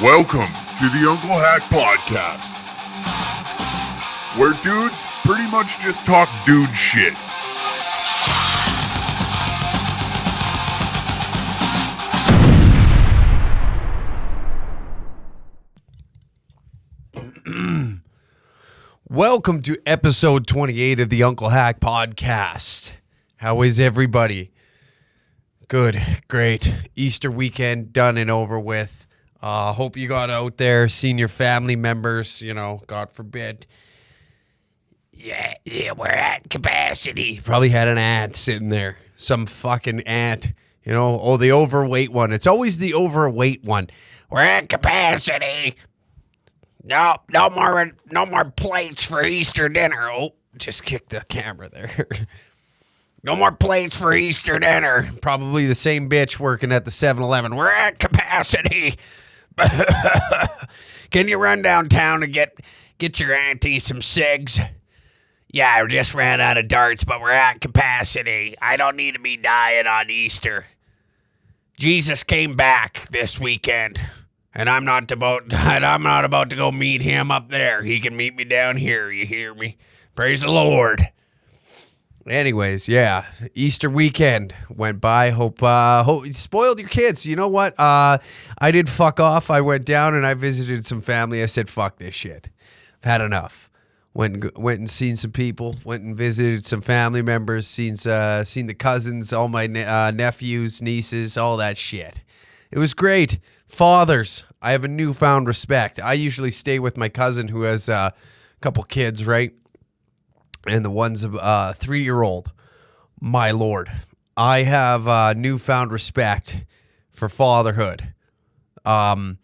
Welcome to the Uncle Hack Podcast, where dudes pretty much just talk dude shit. Welcome to episode 28 of the Uncle Hack Podcast. How is everybody? Good, great. Easter weekend done and over with. Hope you got out there, seen your family members, God forbid. Yeah, we're at capacity. Probably had an aunt sitting there. Some fucking aunt. The overweight one. It's always the overweight one. We're at capacity. No more plates for Easter dinner. Oh, just kicked the camera there. No more plates for Easter dinner. Probably the same bitch working at the 7-Eleven. We're at capacity. Can you run downtown and get your auntie some cigs? Yeah, I just ran out of darts, but we're at capacity. I don't need to be dying on Easter. Jesus came back this weekend. And I'm not about to go meet him up there. He can meet me down here, you hear me? Praise the Lord. Anyways, yeah, Easter weekend went by. Hope you spoiled your kids. You know what? I did fuck off. I went down and I visited some family. I said, fuck this shit. I've had enough. Went and seen some people. Went and visited some family members. Seen the cousins, all my nephews, nieces, all that shit. It was great. Fathers, I have a newfound respect. I usually stay with my cousin who has a couple kids, right? And the one's a 3-year-old. My Lord. I have newfound respect for fatherhood. They're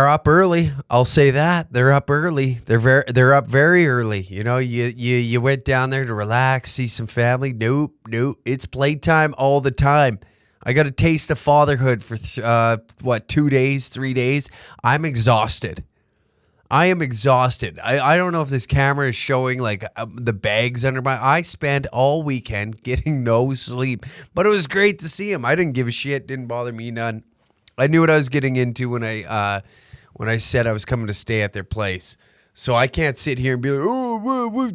up early. I'll say that. They're up early. They're up very early. You went down there to relax, see some family. Nope. It's playtime all the time. I got a taste of fatherhood for, 2 days, 3 days. I'm exhausted. I am exhausted. I don't know if this camera is showing, the bags under my... I spent all weekend getting no sleep. But it was great to see him. I didn't give a shit. Didn't bother me none. I knew what I was getting into when I said I was coming to stay at their place. So I can't sit here and be like,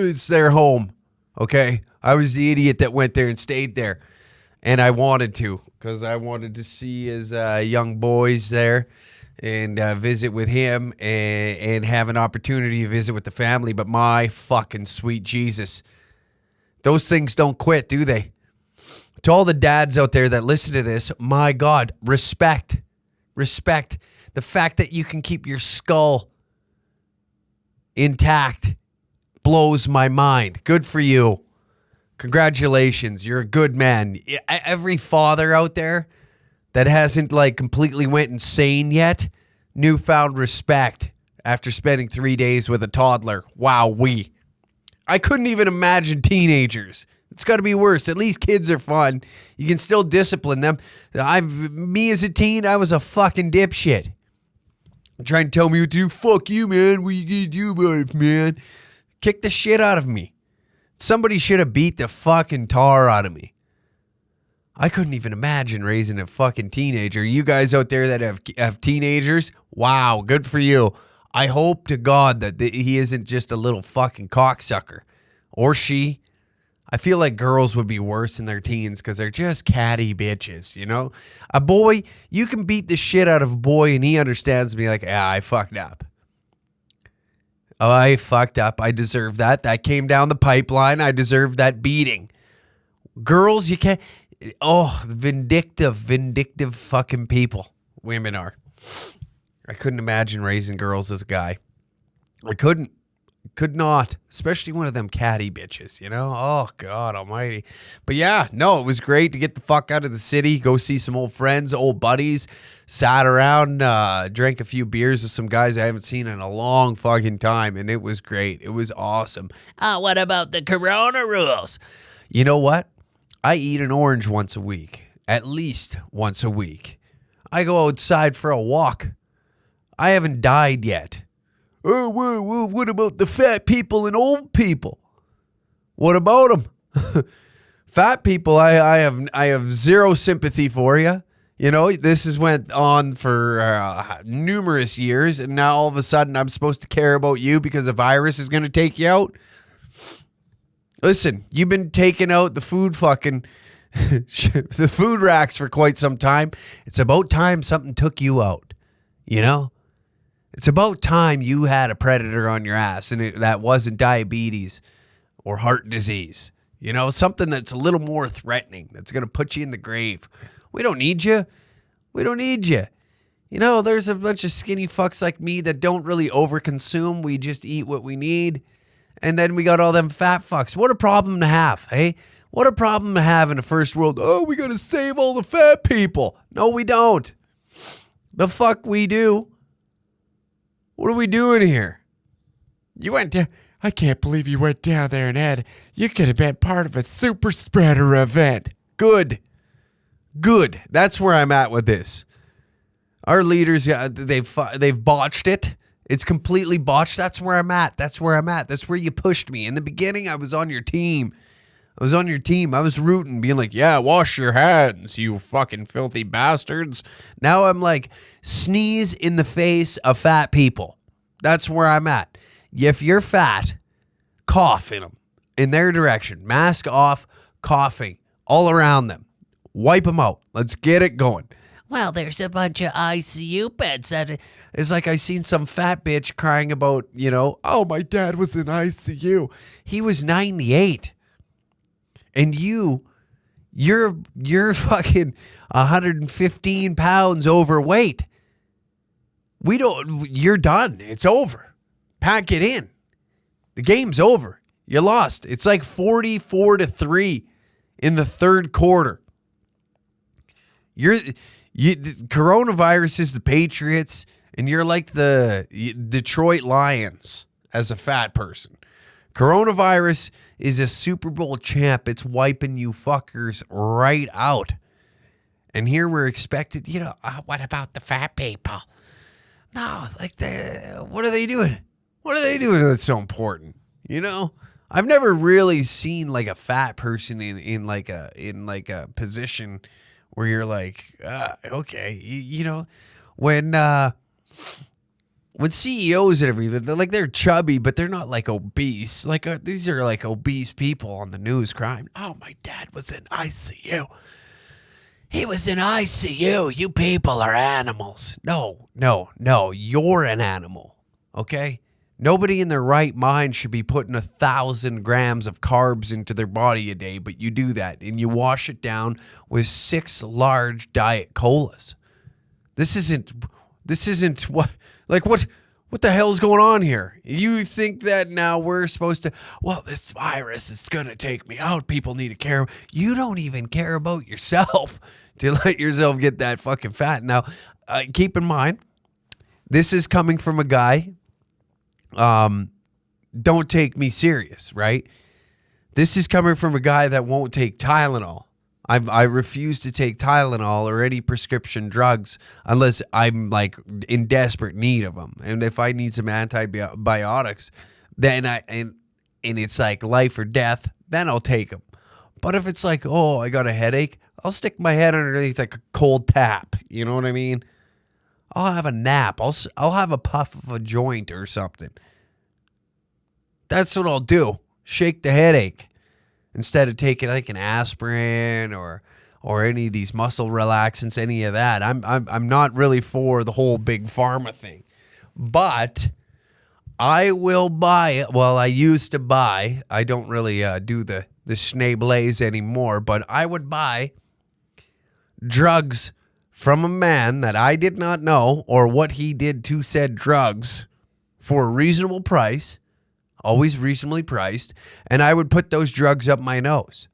it's their home. Okay? I was the idiot that went there and stayed there. And I wanted to, because I wanted to see his young boys there and visit with him and have an opportunity to visit with the family. But my fucking sweet Jesus, those things don't quit, do they? To all the dads out there that listen to this, my God, respect. Respect. The fact that you can keep your skull intact blows my mind. Good for you. Congratulations, you're a good man. Every father out there that hasn't completely went insane yet, newfound respect after spending 3 days with a toddler. Wow-wee. I couldn't even imagine teenagers. It's got to be worse. At least kids are fun. You can still discipline them. Me as a teen, I was a fucking dipshit. Trying to tell me what to do. Fuck you, man. What you gonna do about it, man? Kick the shit out of me. Somebody should have beat the fucking tar out of me. I couldn't even imagine raising a fucking teenager. You guys out there that have teenagers, wow, good for you. I hope to God that he isn't just a little fucking cocksucker. Or she. I feel like girls would be worse in their teens because they're just catty bitches, A boy, you can beat the shit out of a boy and he understands me I fucked up. I fucked up. I deserve that. That came down the pipeline. I deserve that beating. Girls, you can't... Oh, vindictive fucking people. Women are. I couldn't imagine raising girls as a guy. I couldn't. Could not. Especially one of them catty bitches, Oh, God almighty. But yeah, no, it was great to get the fuck out of the city, go see some old friends, old buddies, sat around, drank a few beers with some guys I haven't seen in a long fucking time, and it was great. It was awesome. What about the corona rules? You know what? I eat an orange once a week. At least once a week. I go outside for a walk. I haven't died yet. Oh, what about the fat people and old people? What about them? Fat people, I have zero sympathy for you. You know, this has went on for numerous years, and now all of a sudden I'm supposed to care about you because a virus is going to take you out. Listen, you've been taking out the food the food racks for quite some time. It's about time something took you out, you know? It's about time you had a predator on your ass, and that wasn't diabetes or heart disease. You know, something that's a little more threatening, that's going to put you in the grave. We don't need you. We don't need you. You know, there's a bunch of skinny fucks like me that don't really overconsume. We just eat what we need. And then we got all them fat fucks. What a problem to have, hey? What a problem to have in the first world. Oh, we got to save all the fat people. No, we don't. The fuck we do. What are we doing here? You went down. I can't believe you went down there and you could have been part of a super spreader event. Good. That's where I'm at with this. Our leaders, they've botched it. It's completely botched. That's where I'm at. That's where you pushed me. In the beginning, I was on your team. I was rooting, being like, yeah, wash your hands, you fucking filthy bastards. Now I'm like, sneeze in the face of fat people. That's where I'm at. If you're fat, cough in them, in their direction. Mask off, coughing all around them. Wipe them out. Let's get it going. Well, there's a bunch of ICU beds. It's like I seen some fat bitch crying about, you know, oh, my dad was in ICU. He was 98. And you're fucking 115 pounds overweight. You're done. It's over. Pack it in. The game's over. You lost. It's like 44-3 in the third quarter. Coronavirus is the Patriots, and you're like the Detroit Lions as a fat person. Coronavirus is a Super Bowl champ. It's wiping you fuckers right out. And here we're expected, you know, what about the fat people? No, like, what are they doing? What are they doing that's so important? You know? I've never really seen like a fat person in like a position where you're like, okay, you know, when CEOs and everything, they're chubby, but they're not like obese. Like these are like obese people on the news crying. Oh, my dad was in ICU. He was in ICU. You people are animals. No. You're an animal. Okay? Nobody in their right mind should be putting 1,000 grams of carbs into their body a day, but you do that, and you wash it down with 6 large Diet Colas. This isn't what the hell's going on here? You think that now we're supposed to, well, this virus is going to take me out. People need to care. You don't even care about yourself to let yourself get that fucking fat. Now, keep in mind, this is coming from a guy. Don't take me serious, right? This is coming from a guy that won't take Tylenol. I refuse to take Tylenol or any prescription drugs unless I'm like in desperate need of them. And if I need some antibiotics, then and it's like life or death, then I'll take them. But if it's like, oh, I got a headache, I'll stick my head underneath like a cold tap. You know what I mean? I'll have a nap. I'll have a puff of a joint or something. That's what I'll do. Shake the headache. Instead of taking like an aspirin or any of these muscle relaxants, any of that. I'm not really for the whole big pharma thing. But I will buy, well, I used to buy, I don't really do the Schneeblaze anymore, but I would buy drugs from a man that I did not know or what he did to said drugs for a reasonable price. Always reasonably priced, and I would put those drugs up my nose.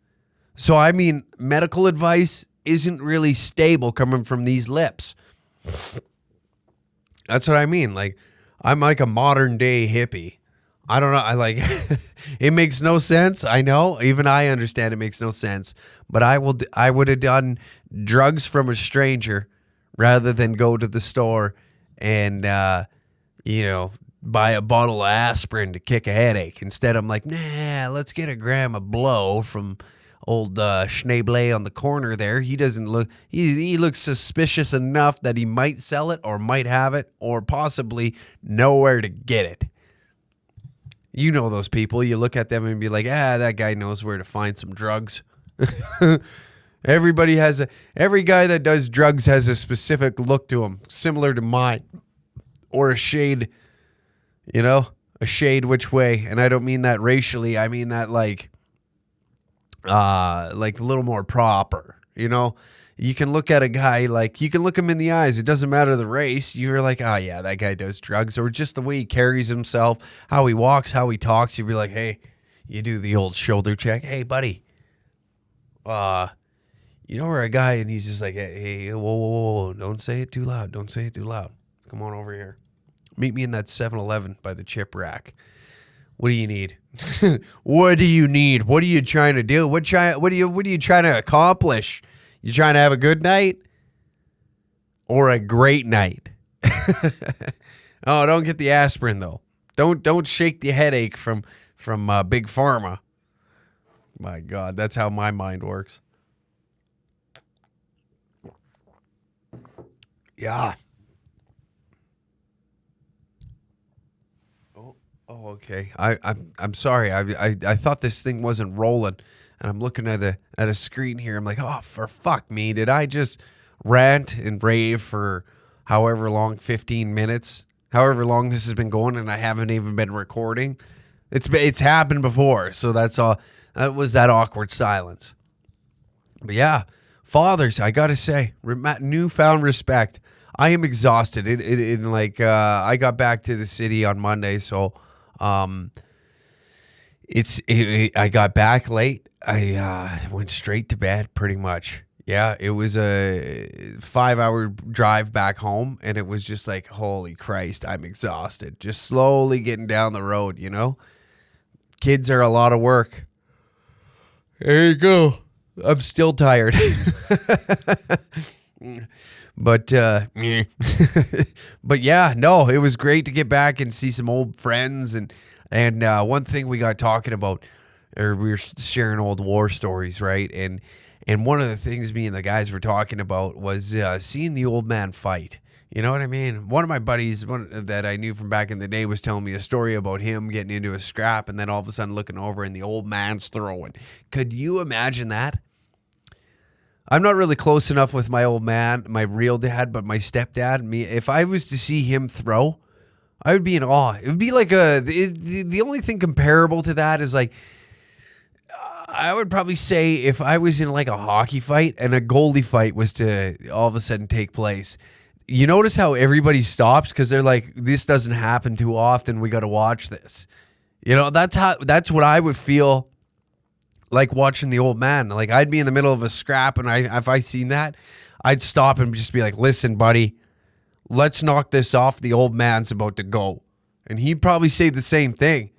So, I mean, medical advice isn't really stable coming from these lips. That's what I mean. Like, I'm like a modern day hippie. I don't know. I like, it makes no sense. I know. Even I understand it makes no sense. But I would have done drugs from a stranger rather than go to the store and, buy a bottle of aspirin to kick a headache. Instead, I'm like, nah, let's get a gram of blow from Schneider on the corner there. He doesn't look. He looks suspicious enough that he might sell it or might have it or possibly know where to get it. You know those people. You look at them and be like, that guy knows where to find some drugs. Every guy that does drugs has a specific look to him, similar to mine, or a shade. A shade which way, and I don't mean that racially. I mean that like a little more proper. You can look at a guy, you can look him in the eyes. It doesn't matter the race. You're like, oh yeah, that guy does drugs, or just the way he carries himself, how he walks, how he talks. You'd be like, hey, you do the old shoulder check. Hey, buddy, we're a guy, and he's just like, hey, whoa, don't say it too loud. Don't say it too loud. Come on over here. Meet me in that 7-Eleven by the chip rack. What do you need? What do you need? What are you trying to do? What are you trying to accomplish? You trying to have a good night or a great night? Oh, don't get the aspirin though. Don't shake the headache from Big Pharma. My God, that's how my mind works. Yeah. Oh, okay. I'm sorry. I thought this thing wasn't rolling, and I'm looking at a screen here. I'm like, oh, for fuck me, did I just rant and rave for however long, 15 minutes, however long this has been going, and I haven't even been recording? It's happened before, so that's all. That was that awkward silence. But yeah, fathers, I gotta say, newfound respect. I am exhausted. I got back to the city on Monday, so. I got back late. I went straight to bed pretty much. Yeah, it was a 5-hour drive back home, and it was just like, holy Christ, I'm exhausted. Just slowly getting down the road, Kids are a lot of work. There you go. I'm still tired. But but yeah, no, it was great to get back and see some old friends, and one thing we got talking about, or we were sharing old war stories, right? And one of the things me and the guys were talking about was seeing the old man fight. You know what I mean? One of my buddies that I knew from back in the day was telling me a story about him getting into a scrap, and then all of a sudden looking over and the old man's throwing. Could you imagine that? I'm not really close enough with my old man, my real dad, but my stepdad, if I was to see him throw, I would be in awe. It would be like the only thing comparable to that is like, I would probably say if I was in like a hockey fight and a goalie fight was to all of a sudden take place, you notice how everybody stops because they're like, this doesn't happen too often. We got to watch this. That's what I would feel like watching the old man. Like I'd be in the middle of a scrap, and if I seen that, I'd stop and just be like, listen, buddy, let's knock this off. The old man's about to go. And he'd probably say the same thing.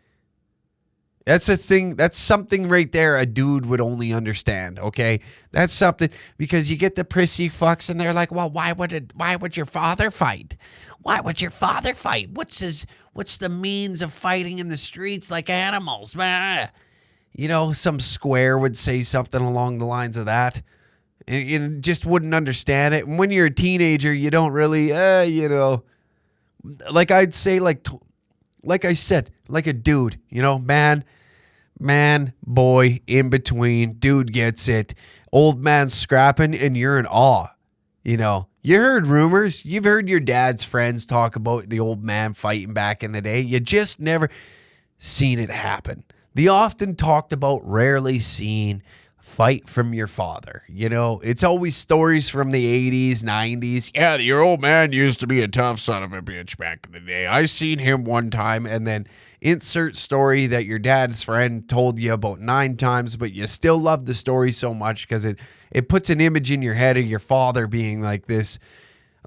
That's a thing. That's something right there a dude would only understand, okay? That's something, because you get the prissy fucks and they're like, well, why would your father fight? Why would your father fight? What's the means of fighting in the streets like animals? Some square would say something along the lines of that. You just wouldn't understand it. And when you're a teenager, you don't really, like I'd say, like I said, like a dude, man, boy, in between, dude gets it. Old man scrapping, and you're in awe. You heard rumors. You've heard your dad's friends talk about the old man fighting back in the day. You just never seen it happen. The often talked about, rarely seen fight from your father. It's always stories from the 80s, 90s. Yeah, your old man used to be a tough son of a bitch back in the day. I seen him one time, and then insert story that your dad's friend told you about 9 times, but you still love the story so much because it puts an image in your head of your father being like this,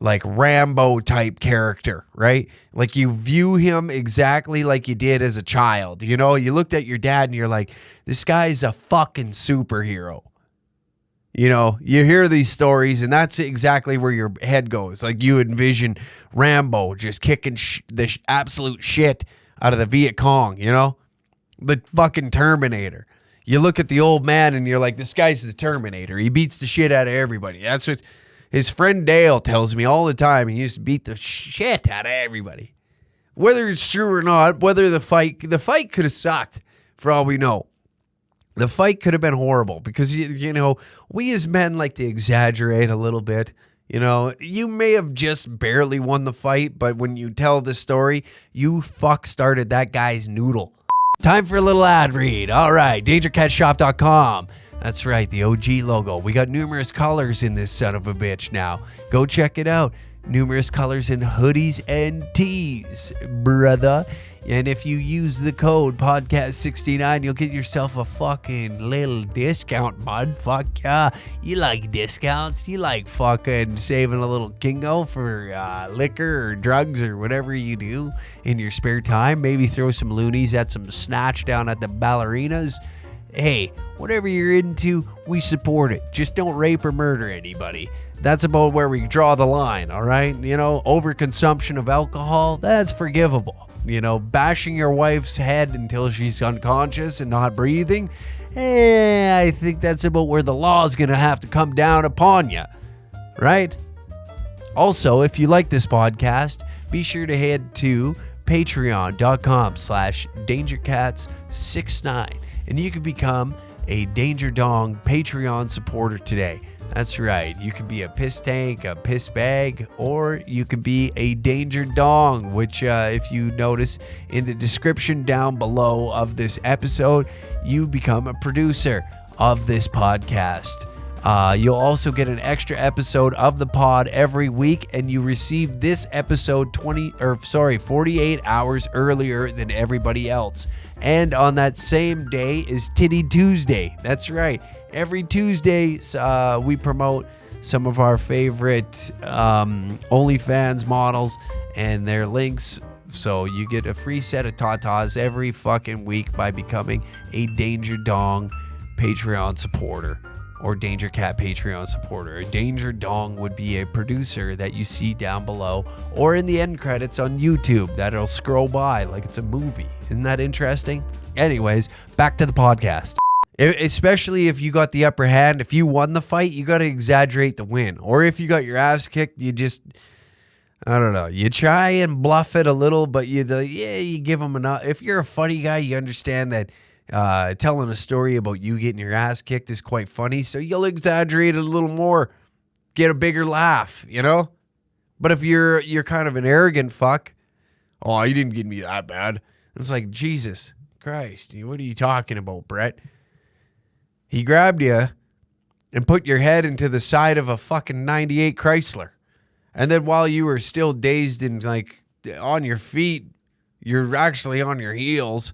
like Rambo type character, right? Like you view him exactly like you did as a child. You looked at your dad and you're like, this guy's a fucking superhero. You hear these stories and that's exactly where your head goes. Like you envision Rambo just kicking the absolute shit out of the Viet Cong, the fucking Terminator. You look at the old man and you're like, this guy's the Terminator. He beats the shit out of everybody. That's what his friend Dale tells me all the time. He used to beat the shit out of everybody. Whether it's true or not, whether the fight could have sucked for all we know. The fight could have been horrible because, you know, we as men like to exaggerate a little bit. You know, you may have just barely won the fight, but when you tell the story, you started that guy's noodle. Time for a little ad read. All right, dangercatshop.com. That's right, the OG logo. We got numerous colors in this son of a bitch now. Go check it out. Numerous colors in hoodies and tees, brother. And if you use the code podcast69, you'll get yourself a fucking little discount, bud. Fuck yeah. You like discounts? You like fucking saving a little kingo for liquor or drugs or whatever you do in your spare time? Maybe throw some loonies at some snatch down at the ballerinas. Hey, whatever you're into, we support it. Just don't rape or murder anybody. That's about where we draw the line, all right? You know, overconsumption of alcohol, that's forgivable. You know, bashing your wife's head until she's unconscious and not breathing, I think that's about where the law is going to have to come down upon you, right? Also, if you like this podcast, be sure to head to patreon.com/dangercats69 and you can become a Danger Dong Patreon supporter today. That's right. You can be a piss tank, a piss bag, or you can be a Danger Dong, which if you notice in the description down below of this episode, you become a producer of this podcast. You'll also get an extra episode of the pod every week, and you receive this episode 48 hours earlier than everybody else. And on that same day is Titty Tuesday. That's right. Every Tuesday, we promote some of our favorite OnlyFans models and their links. So you get a free set of tatas every fucking week by becoming a Danger Dong Patreon supporter. Or Danger Cat Patreon supporter. A Danger Dong would be a producer that you see down below or in the end credits on YouTube that'll scroll by like it's a movie. Isn't that interesting? Anyways, back to the podcast. Especially if you got the upper hand, if you won the fight, you got to exaggerate the win. Or if you got your ass kicked, you just, I don't know, you try and bluff it a little, but you give them enough. If you're a funny guy, you understand that telling a story about you getting your ass kicked is quite funny, so you'll exaggerate it a little more, get a bigger laugh, you know? But if you're kind of an arrogant fuck, oh, you didn't get me that bad. It's like, Jesus Christ, what are you talking about, Brett? He grabbed you and put your head into the side of a fucking 98 Chrysler. And then while you were still dazed and like on your feet, you're actually on your heels.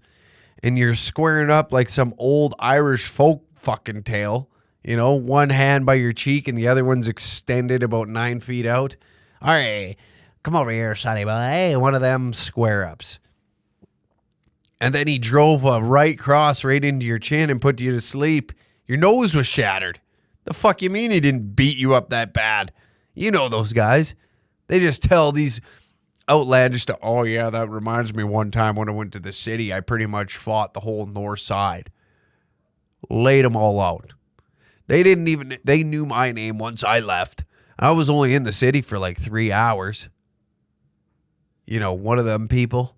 And you're squaring up like some old Irish folk fucking tale. You know, one hand by your cheek and the other one's extended about 9 feet out. All right, come over here, sonny boy. Hey, one of them square ups. And then he drove a right cross right into your chin and put you to sleep. Your nose was shattered. The fuck you mean he didn't beat you up that bad? You know those guys. They just tell these outlandish to, oh yeah, that reminds me one time when I went to the city, I pretty much fought the whole north side. Laid them all out. They knew my name once I left. I was only in the city for like 3 hours. You know, one of them people.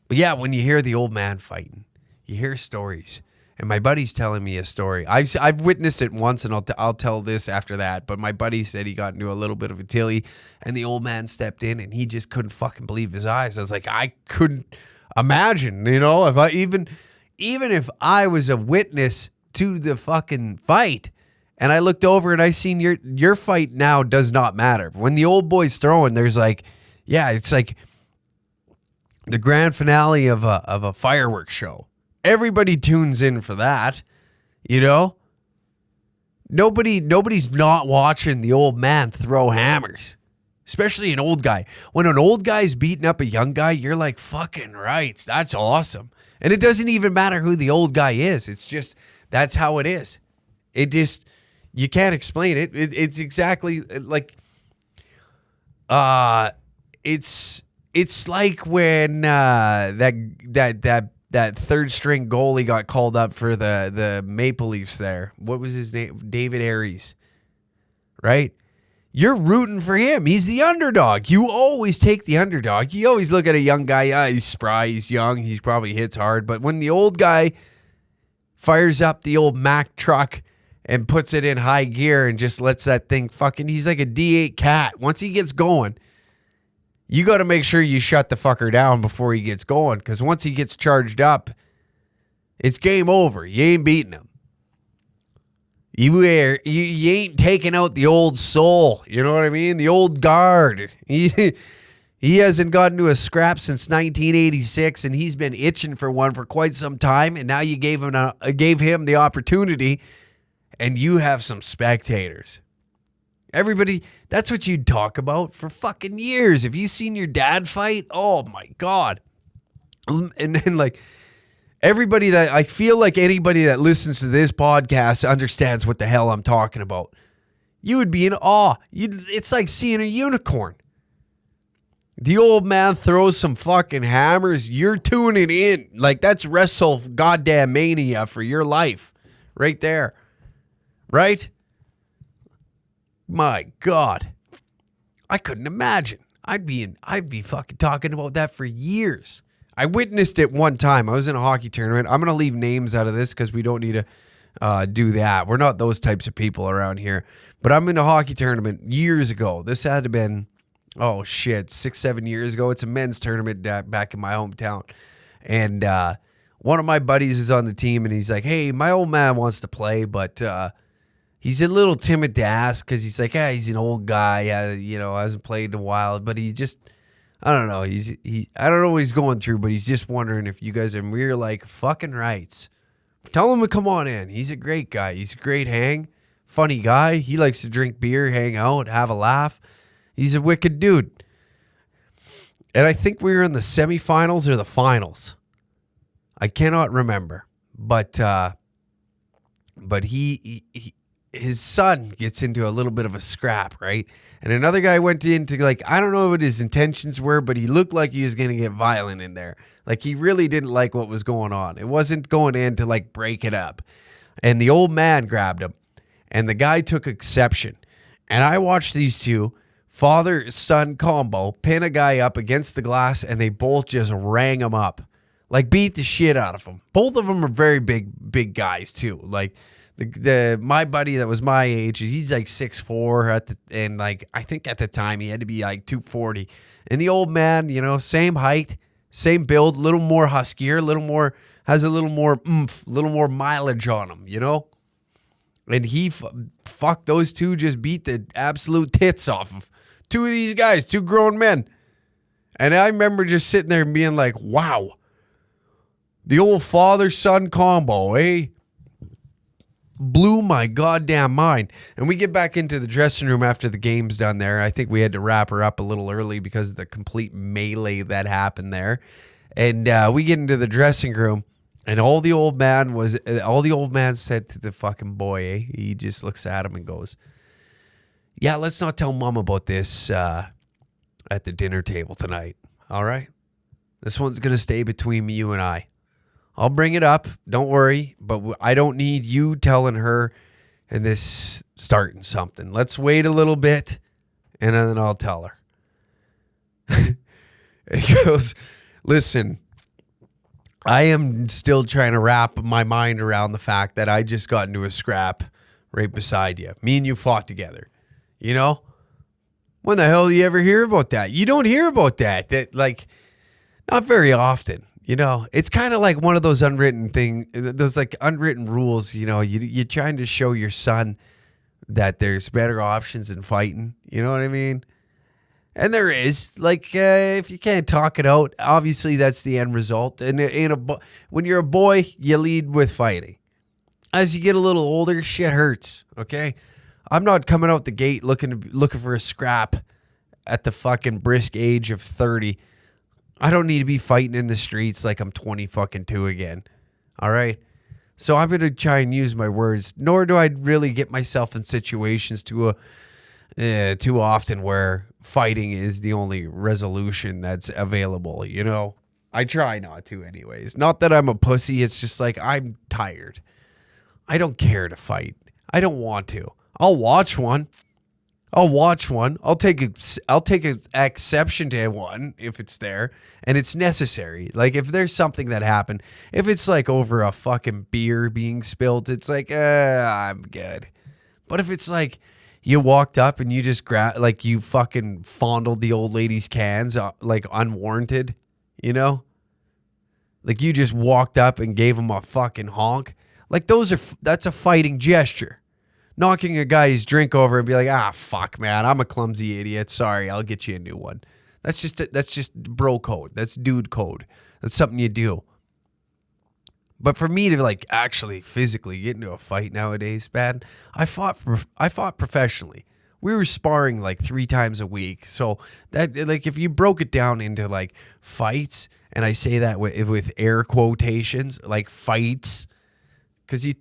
But yeah, when you hear the old man fighting, you hear stories. And my buddy's telling me a story. I've witnessed it once, and I'll tell this after that. But my buddy said he got into a little bit of a tilly, and the old man stepped in, and he just couldn't fucking believe his eyes. I was like, I couldn't imagine, you know, if I even if I was a witness to the fucking fight, and I looked over and I seen your fight now does not matter. When the old boy's throwing, there's like, yeah, it's like the grand finale of a fireworks show. Everybody tunes in for that, you know? Nobody's not watching the old man throw hammers, especially an old guy. When an old guy's beating up a young guy, you're like, fucking right, that's awesome. And it doesn't even matter who the old guy is. It's just, that's how it is. It just, you can't explain it. It's exactly like, it's like when that that third string goalie got called up for the Maple Leafs there. What was his name? David Aries, right? You're rooting for him. He's the underdog. You always take the underdog. You always look at a young guy. He's spry. He's young. He probably hits hard. But when the old guy fires up the old Mack truck and puts it in high gear and just lets that thing he's like a D8 cat. Once he gets going, you got to make sure you shut the fucker down before he gets going, because once he gets charged up, it's game over. You ain't beating him. You ain't taking out the old soul. You know what I mean? The old guard. He hasn't gotten to a scrap since 1986, and he's been itching for one for quite some time, and now you gave him the opportunity, and you have some spectators. Everybody, that's what you'd talk about for fucking years. If you seen your dad fight, oh my God. And then like everybody that, I feel like anybody that listens to this podcast understands what the hell I'm talking about. You would be in awe. It's like seeing a unicorn. The old man throws some fucking hammers. You're tuning in. Like that's wrestle goddamn mania for your life right there. Right? My God. I couldn't imagine. I'd be fucking talking about that for years. I witnessed it one time. I was in a hockey tournament. I'm going to leave names out of this because we don't need to do that. We're not those types of people around here. But I'm in a hockey tournament years ago. This had to have been, 6-7 years ago. It's a men's tournament back in my hometown. And one of my buddies is on the team, and he's like, hey, my old man wants to play, but he's a little timid to ask because he's like, he's an old guy, hasn't played in a while, but he just, I don't know. I don't know what he's going through, but he's just wondering if you guys are, we're like, fucking rights. Tell him to come on in. He's a great guy. He's a great hang. Funny guy. He likes to drink beer, hang out, have a laugh. He's a wicked dude. And I think we were in the semifinals or the finals. I cannot remember. But his son gets into a little bit of a scrap, right? And another guy went into, like, I don't know what his intentions were, but he looked like he was going to get violent in there. Like, he really didn't like what was going on. It wasn't going in to, like, break it up. And the old man grabbed him, and the guy took exception. And I watched these two, father-son combo, pin a guy up against the glass, and they both just rang him up. Like, beat the shit out of him. Both of them are very big guys, too. Like, my buddy that was my age, he's like 6'4", and like I think at the time he had to be like 240. And the old man, same height, same build, little more huskier, has a little more oomph, little more mileage on him, And he fuck those two, just beat the absolute tits off of two of these guys, two grown men. And I remember just sitting there and being like, wow, the old father-son combo, eh? Blew my goddamn mind. And we get back into the dressing room after the game's done there. I think we had to wrap her up a little early because of the complete melee that happened there. And we get into the dressing room, and all the old man said to the fucking boy, he just looks at him and goes, yeah, let's not tell mom about this at the dinner table tonight. All right? This one's going to stay between you and I. I'll bring it up. Don't worry. But I don't need you telling her and this starting something. Let's wait a little bit, and then I'll tell her. And he goes, listen, I am still trying to wrap my mind around the fact that I just got into a scrap right beside you. Me and you fought together. When the hell do you ever hear about that? You don't hear about that. Like, not very often. It's kind of like one of those unwritten rules, you're trying to show your son that there's better options than fighting. You know what I mean? And there is. Like, if you can't talk it out, obviously that's the end result. And when you're a boy, you lead with fighting. As you get a little older, shit hurts, okay? I'm not coming out the gate looking for a scrap at the fucking brisk age of 30. I don't need to be fighting in the streets like I'm 22 again. All right? So I'm going to try and use my words. Nor do I really get myself in situations too often where fighting is the only resolution that's available, I try not to anyways. Not that I'm a pussy. It's just like I'm tired. I don't care to fight. I don't want to. I'll watch one. I'll take exception to one if it's there and it's necessary. Like if there's something that happened, if it's like over a fucking beer being spilled, it's like, I'm good. But if it's like you walked up and you just like you fucking fondled the old lady's cans, like unwarranted, you know? Like you just walked up and gave him a fucking honk. Like that's a fighting gesture. Knocking a guy's drink over and be like, fuck, man, I'm a clumsy idiot. Sorry, I'll get you a new one. That's just bro code. That's dude code. That's something you do. But for me to like actually physically get into a fight nowadays, man, I fought professionally. We were sparring like 3 times a week. So that like if you broke it down into like fights, and I say that with air quotations, like fights. Because you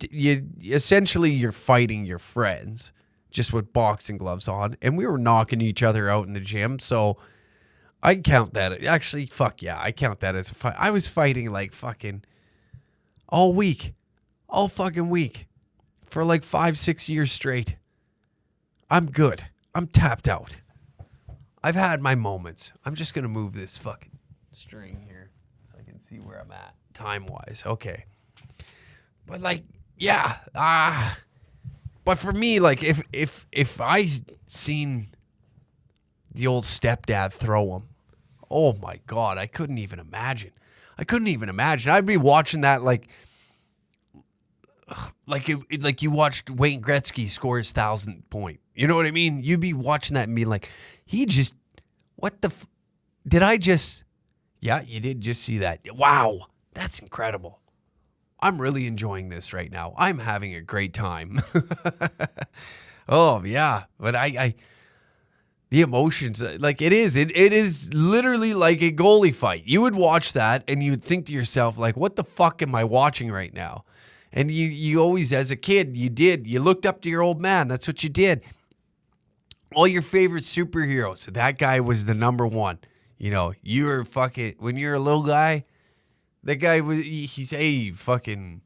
essentially you're fighting your friends just with boxing gloves on, and we were knocking each other out in the gym. So I count that. Actually, fuck yeah, I count that as a fight. I was fighting like fucking all fucking week for like 5-6 years straight. I'm good. I'm tapped out. I've had my moments. I'm just gonna move this fucking string here so I can see where I'm at time wise. Okay. But like, yeah, but for me, like, if I seen the old stepdad throw him, oh my God, I couldn't even imagine. I'd be watching that like you watched Wayne Gretzky score his 1,000th point. You know what I mean? You'd be watching that and be like, yeah, you did just see that. Wow, that's incredible. I'm really enjoying this right now. I'm having a great time. Oh, yeah. But the emotions, like it is literally like a goalie fight. You would watch that and you'd think to yourself, like, what the fuck am I watching right now? And you always, as a kid, you looked up to your old man. That's what you did. All your favorite superheroes. That guy was the number one. You know, you were fucking, when you're a little guy, that guy he's fucking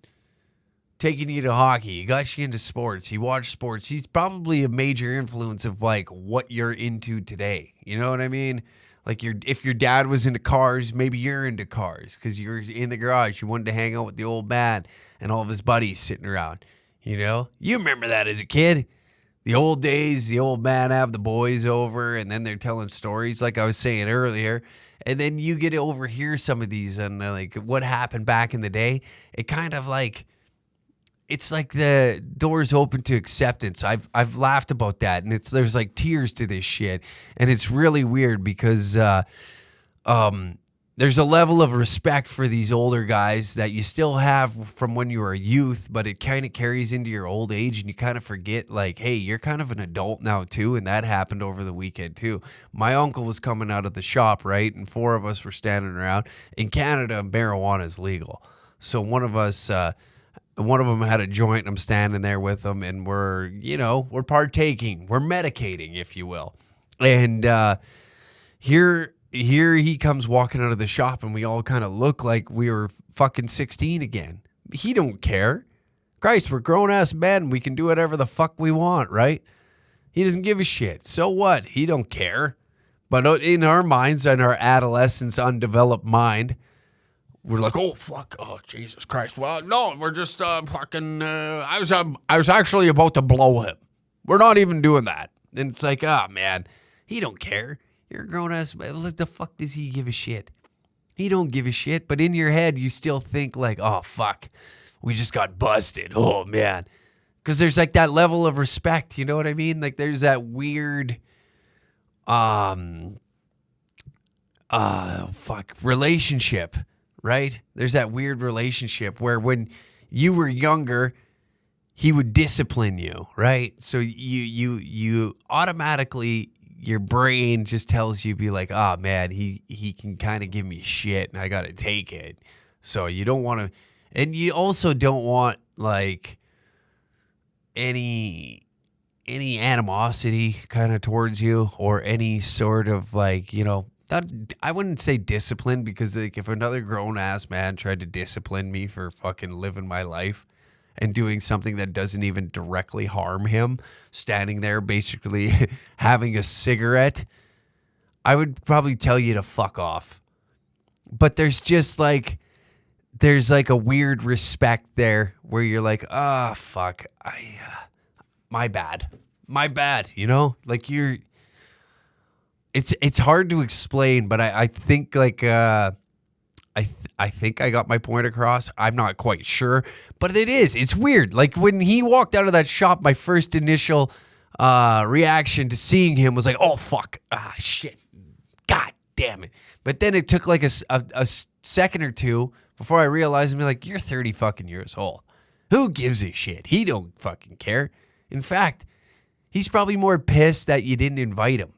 taking you to hockey. He got you into sports. He watched sports. He's probably a major influence of like what you're into today. You know what I mean? Like if your dad was into cars, maybe you're into cars because you're in the garage. You wanted to hang out with the old man and all of his buddies sitting around. You know? You remember that as a kid. The old days, the old man have the boys over and then they're telling stories like I was saying earlier. And then you get to overhear some of these and like what happened back in the day. It kind of like, it's like the doors open to acceptance. I've laughed about that, and there's like tears to this shit, and it's really weird because there's a level of respect for these older guys that you still have from when you were a youth, but it kind of carries into your old age, and you kind of forget like, hey, you're kind of an adult now too, and that happened over the weekend too. My uncle was coming out of the shop, right, and 4 of us were standing around. In Canada, marijuana is legal, so one of them had a joint, and I'm standing there with them, and we're partaking. We're medicating, if you will. And here he comes walking out of the shop, and we all kind of look like we were fucking 16 again. He don't care. Christ, we're grown-ass men. We can do whatever the fuck we want, right? He doesn't give a shit. So what? He don't care. But in our minds, in our adolescence, undeveloped mind, we're like, oh, fuck. Oh, Jesus Christ. Well, no, we're just fucking, I was actually about to blow him. We're not even doing that. And it's like, man, he don't care. You're a grown-ass man. What the fuck does he give a shit? He don't give a shit. But in your head, you still think like, oh, fuck. We just got busted. Oh, man. Because there's like that level of respect. You know what I mean? Like there's that weird, relationship. Right? There's that weird relationship where when you were younger, he would discipline you, right? So you automatically, your brain just tells you, be like, oh man, he can kind of give me shit and I got to take it. So you don't want to, and you also don't want like any animosity kind of towards you or any sort of like, I wouldn't say discipline, because like if another grown ass man tried to discipline me for fucking living my life and doing something that doesn't even directly harm him, standing there basically having a cigarette, I would probably tell you to fuck off. But there's like a weird respect there where you're like, fuck, my bad, you know? Like it's hard to explain, but I think like, I think I got my point across. I'm not quite sure, but it's weird. Like when he walked out of that shop, my first initial reaction to seeing him was like, oh fuck, shit, god damn it. But then it took like a second or two before I realized and be like, you're 30 fucking years old. Who gives a shit? He don't fucking care. In fact, he's probably more pissed that you didn't invite him.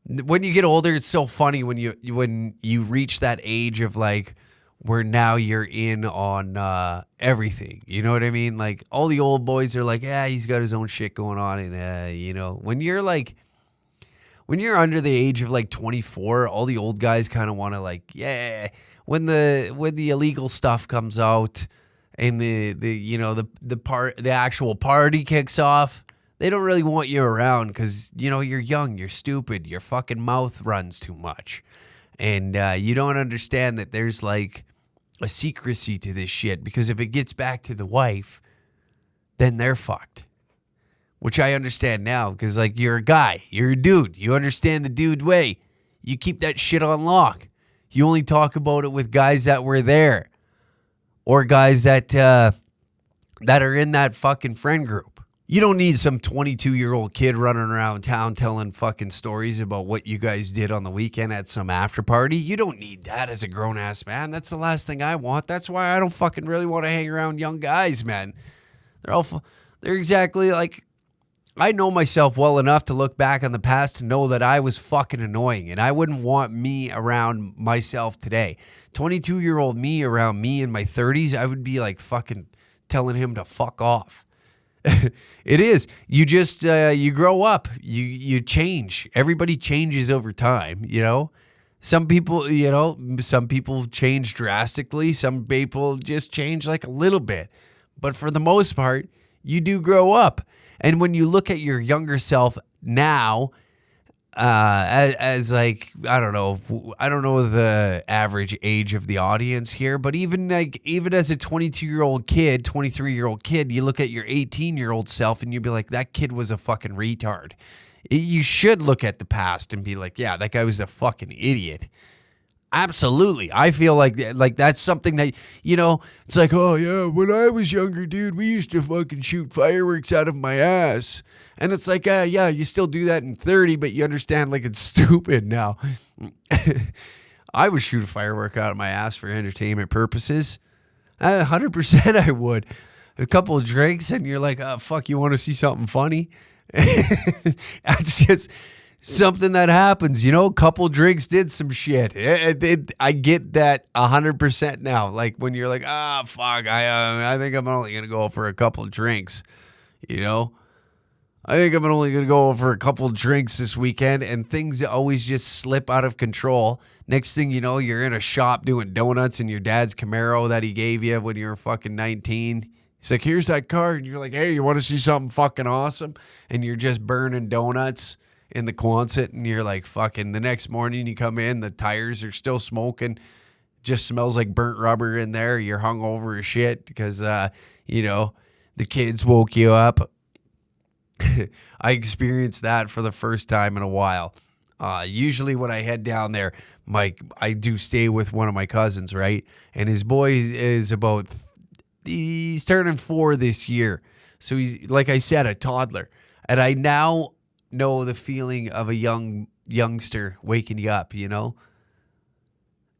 When you get older, it's so funny when you reach that age of like where now you're in on everything. You know what I mean? Like all the old boys are like, yeah, he's got his own shit going on, and you know, when you're under the age of like 24, all the old guys kind of want to like, yeah. When the illegal stuff comes out and the actual party kicks off, they don't really want you around because, you know, you're young, you're stupid, your fucking mouth runs too much. And you don't understand that there's like a secrecy to this shit, because if it gets back to the wife, then they're fucked. Which I understand now, because like you're a guy, you're a dude, you understand the dude way. You keep that shit on lock. You only talk about it with guys that were there, or guys that are in that fucking friend group. You don't need some 22-year-old kid running around town telling fucking stories about what you guys did on the weekend at some after party. You don't need that as a grown-ass man. That's the last thing I want. That's why I don't fucking really want to hang around young guys, man. They're exactly like, I know myself well enough to look back on the past to know that I was fucking annoying, and I wouldn't want me around myself today. 22-year-old me around me in my 30s, I would be like fucking telling him to fuck off. It is. You just, you grow up, you change. Everybody changes over time, you know? Some people change drastically. Some people just change like a little bit. But for the most part, you do grow up. And when you look at your younger self now, as like, I don't know the average age of the audience here, but even as a 22-year-old kid, 23-year-old kid, you look at your 18-year-old self and you'd be like, that kid was a fucking retard. You should look at the past and be like, yeah, that guy was a fucking idiot. Absolutely. I feel like that's something that, you know, it's like, oh yeah, when I was younger, dude, we used to fucking shoot fireworks out of my ass. And it's like, yeah, you still do that in 30, but you understand like it's stupid now. I would shoot a firework out of my ass for entertainment purposes. 100% I would. A couple of drinks and you're like, oh, fuck, you want to see something funny? That's just something that happens, you know. A couple drinks did some shit. I get that 100% now. Like when you're like, fuck, I think I'm only gonna go for a couple of drinks, you know. I think I'm only gonna go for a couple of drinks this weekend, and things always just slip out of control. Next thing you know, you're in a shop doing donuts in your dad's Camaro that he gave you when you were fucking 19. He's like, here's that card, and you're like, hey, you want to see something fucking awesome? And you're just burning donuts in the Quonset, and you're like, fucking, the next morning you come in, the tires are still smoking, just smells like burnt rubber in there. You're hungover as shit because, you know, the kids woke you up. I experienced that for the first time in a while. Usually when I head down there, I do stay with one of my cousins, right? And his boy is he's turning 4 this year. So he's, like I said, a toddler. And I now know the feeling of a youngster waking you up, you know?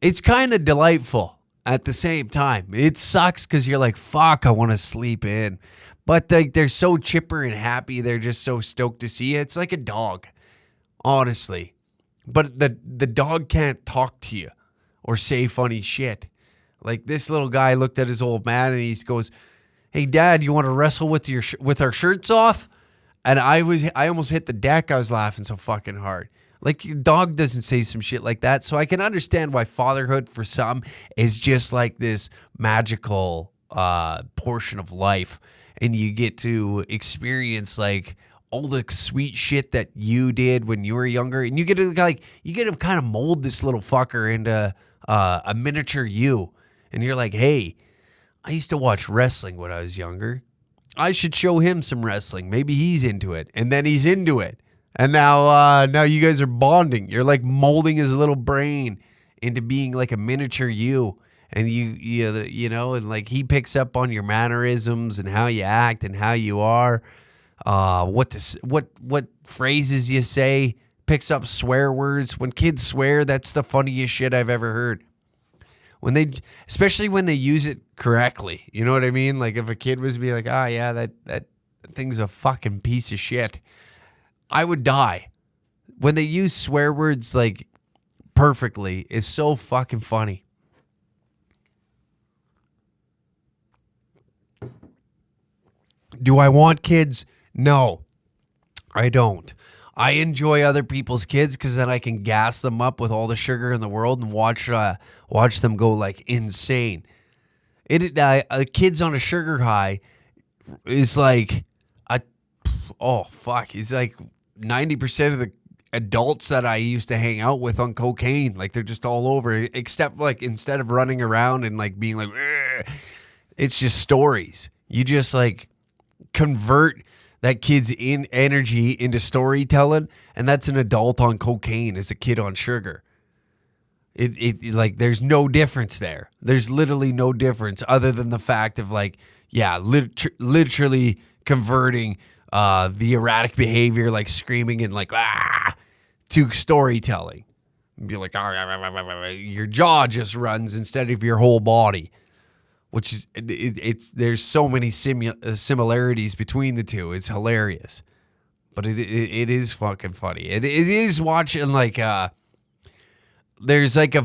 It's kind of delightful at the same time. It sucks because you're like, fuck, I want to sleep in. But they're so chipper and happy. They're just so stoked to see you. It's like a dog, honestly. But the dog can't talk to you or say funny shit. Like this little guy looked at his old man and he goes, hey, Dad, you want to wrestle with our shirts off? And I almost hit the deck. I was laughing so fucking hard. Like, dog doesn't say some shit like that. So I can understand why fatherhood for some is just like this magical portion of life. And you get to experience like all the sweet shit that you did when you were younger. And you get to kind of mold this little fucker into a miniature you. And you're like, hey, I used to watch wrestling when I was younger. I should show him some wrestling. Maybe he's into it. And then he's into it. And now you guys are bonding. You're like molding his little brain into being like a miniature you. And you know, and like he picks up on your mannerisms and how you act and how you are. What phrases you say. Picks up swear words. When kids swear, that's the funniest shit I've ever heard. Especially when they use it correctly. You know what I mean? Like if a kid was to be like, yeah, that thing's a fucking piece of shit, I would die. When they use swear words like perfectly, it's so fucking funny. Do I want kids? No, I don't. I enjoy other people's kids because then I can gas them up with all the sugar in the world and watch them go like insane. Kids on a sugar high is like He's like 90% of the adults that I used to hang out with on cocaine. Like they're just all over, except like instead of running around and like being like, it's just stories. You just like convert that kid's energy into storytelling, and that's an adult on cocaine as a kid on sugar. It like there's no difference there. There's literally no difference other than the fact of like, literally converting the erratic behavior, like screaming and like to storytelling. Be like, your jaw just runs instead of your whole body. Which is there's so many similarities between the two. It's hilarious, but it is fucking funny. It is watching like there's like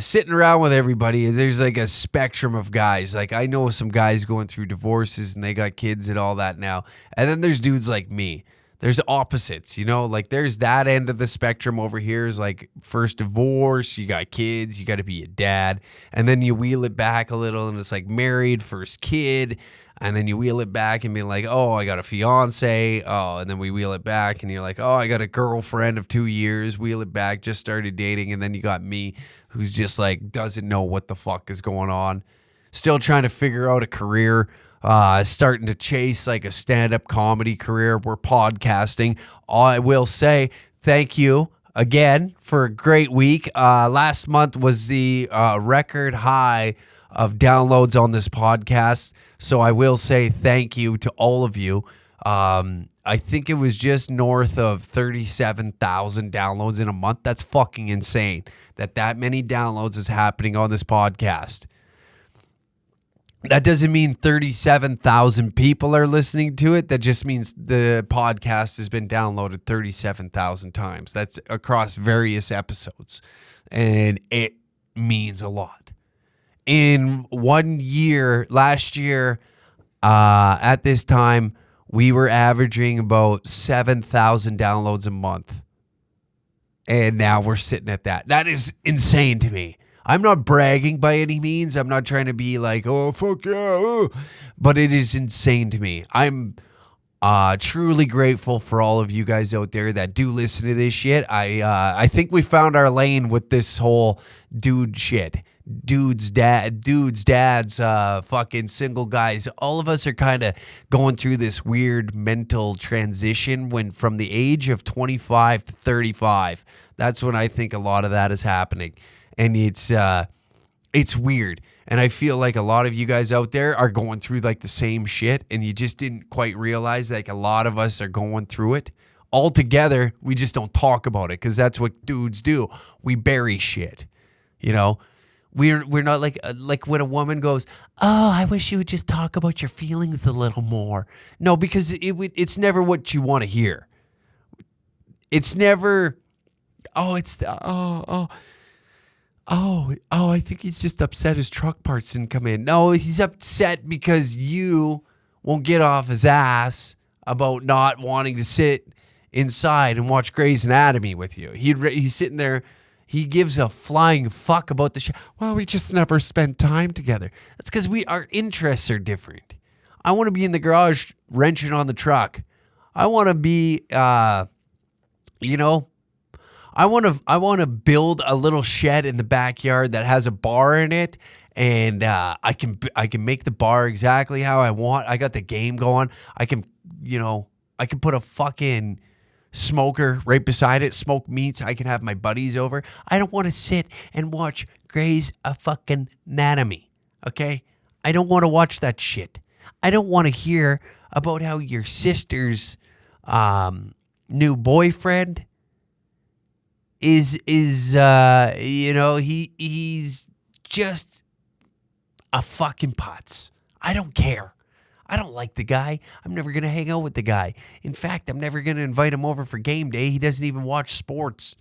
sitting around with everybody. There's like a spectrum of guys. Like I know some guys going through divorces and they got kids and all that now, and then there's dudes like me. There's opposites, you know, like there's that end of the spectrum over here is like first divorce, you got kids, you got to be a dad. And then you wheel it back a little and it's like married, first kid. And then you wheel it back and be like, oh, I got a fiance. Oh, and then we wheel it back and you're like, oh, I got a girlfriend of 2 years. Wheel it back, just started dating. And then you got me who's just like doesn't know what the fuck is going on. Still trying to figure out a career. Starting to chase like a stand-up comedy career. We're podcasting. I will say thank you again for a great week. Last month was the record high of downloads on this podcast. So I will say thank you to all of you. I think it was just north of 37,000 downloads in a month. That's fucking insane that many downloads is happening on this podcast. That doesn't mean 37,000 people are listening to it. That just means the podcast has been downloaded 37,000 times. That's across various episodes. And it means a lot. In 1 year, last year, at this time, we were averaging about 7,000 downloads a month. And now we're sitting at that. That is insane to me. I'm not bragging by any means. I'm not trying to be like, oh, fuck yeah. But it is insane to me. I'm truly grateful for all of you guys out there that do listen to this shit. I think we found our lane with this whole dude shit. Dudes, dads, fucking single guys. All of us are kind of going through this weird mental transition from the age of 25 to 35. That's when I think a lot of that is happening. And it's weird. And I feel like a lot of you guys out there are going through like the same shit and you just didn't quite realize like a lot of us are going through it. All together, we just don't talk about it because that's what dudes do. We bury shit. You know? We're not like when a woman goes, oh, I wish you would just talk about your feelings a little more. No, because it's never what you want to hear. It's never, I think he's just upset his truck parts didn't come in. No, he's upset because you won't get off his ass about not wanting to sit inside and watch Grey's Anatomy with you. He's sitting there. He gives a flying fuck about the show. Well, we just never spent time together. That's because our interests are different. I want to be in the garage wrenching on the truck. I want to be, I want to build a little shed in the backyard that has a bar in it, and I can make the bar exactly how I want. I got the game going. I can put a fucking smoker right beside it, smoke meats. I can have my buddies over. I don't want to sit and watch Grey's fucking Anatomy, okay? I don't want to watch that shit. I don't want to hear about how your sister's new boyfriend he's just a fucking putz. I don't care. I don't like the guy. I'm never going to hang out with the guy. In fact, I'm never going to invite him over for game day. He doesn't even watch sports.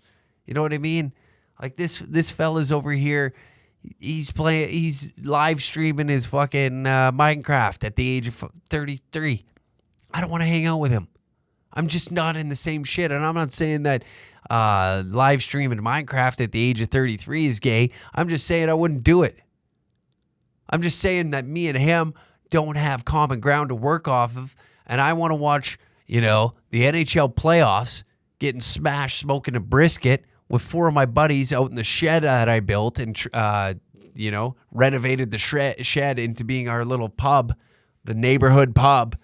You know what I mean? Like this fella's over here. He's live streaming his fucking Minecraft at the age of 33. I don't want to hang out with him. I'm just not in the same shit. And I'm not saying that live streaming Minecraft at the age of 33 is gay. I'm just saying I wouldn't do it. I'm just saying that me and him don't have common ground to work off of, and I want to watch, the NHL playoffs, getting smashed, smoking a brisket with 4 of my buddies out in the shed that I built and, renovated the shed into being our little pub, the neighborhood pub,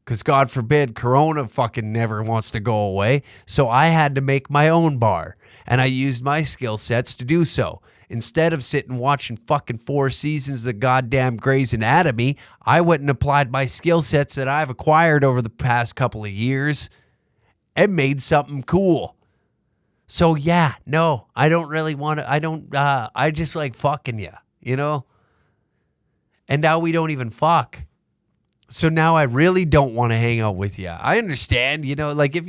because God forbid Corona fucking never wants to go away. So I had to make my own bar, and I used my skill sets to do so. Instead of sitting watching fucking 4 seasons of the goddamn Grey's Anatomy, I went and applied my skill sets that I've acquired over the past couple of years and made something cool. So yeah, no, I don't really want to, I just like fucking you, And now we don't even fuck. So now I really don't want to hang out with you. I understand, like if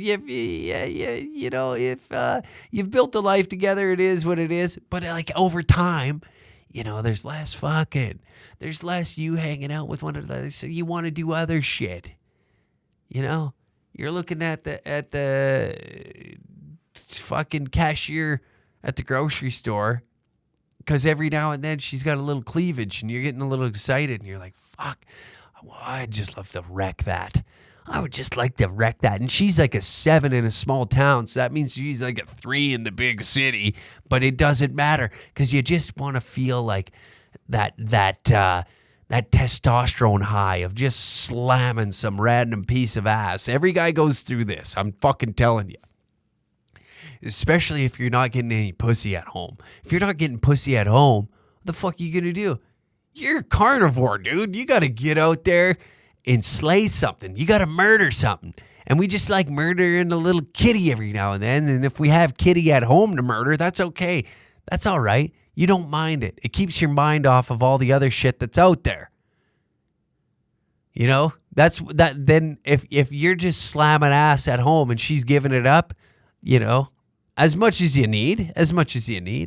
you've built a life together, it is what it is. But like over time, there's less fucking, there's less you hanging out with one another. So you want to do other shit. You're looking at the fucking cashier at the grocery store because every now and then she's got a little cleavage and you're getting a little excited and you're like, fuck. I'd just love to wreck that. I would just like to wreck that. And she's like a 7 in a small town, so that means she's like a 3 in the big city. But it doesn't matter because you just want to feel like that testosterone high of just slamming some random piece of ass. Every guy goes through this. I'm fucking telling you. Especially if you're not getting any pussy at home. If you're not getting pussy at home, what the fuck are you gonna do? You're a carnivore, dude. You got to get out there and slay something. You got to murder something. And we just like murdering a little kitty every now and then. And if we have kitty at home to murder, that's okay. That's all right. You don't mind it. It keeps your mind off of all the other shit that's out there. That's that. Then if you're just slamming ass at home and she's giving it up, as much as you need.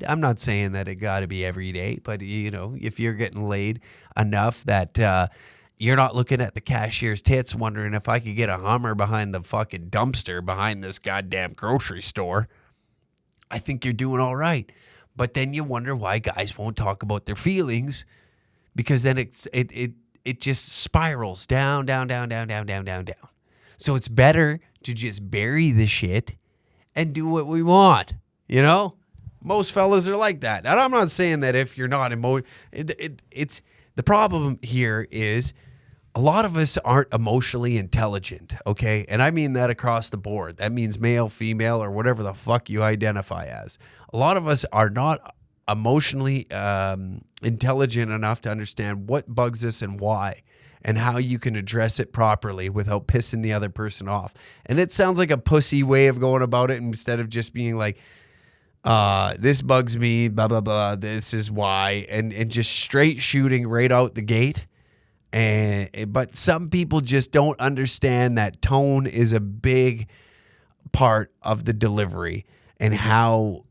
I'm not saying that it got to be every day, but if you're getting laid enough that you're not looking at the cashier's tits wondering if I could get a Hummer behind the fucking dumpster behind this goddamn grocery store, I think you're doing all right. But then you wonder why guys won't talk about their feelings, because then it just spirals down. So it's better to just bury the shit and do what we want, Most fellas are like that. And I'm not saying that if you're not it's the problem here is a lot of us aren't emotionally intelligent, okay? And I mean that across the board. That means male, female, or whatever the fuck you identify as. A lot of us are not emotionally intelligent enough to understand what bugs us and why, and how you can address it properly without pissing the other person off. And it sounds like a pussy way of going about it instead of just being like, this bugs me, blah, blah, blah, this is why, and just straight shooting right out the gate. But some people just don't understand that tone is a big part of the delivery and how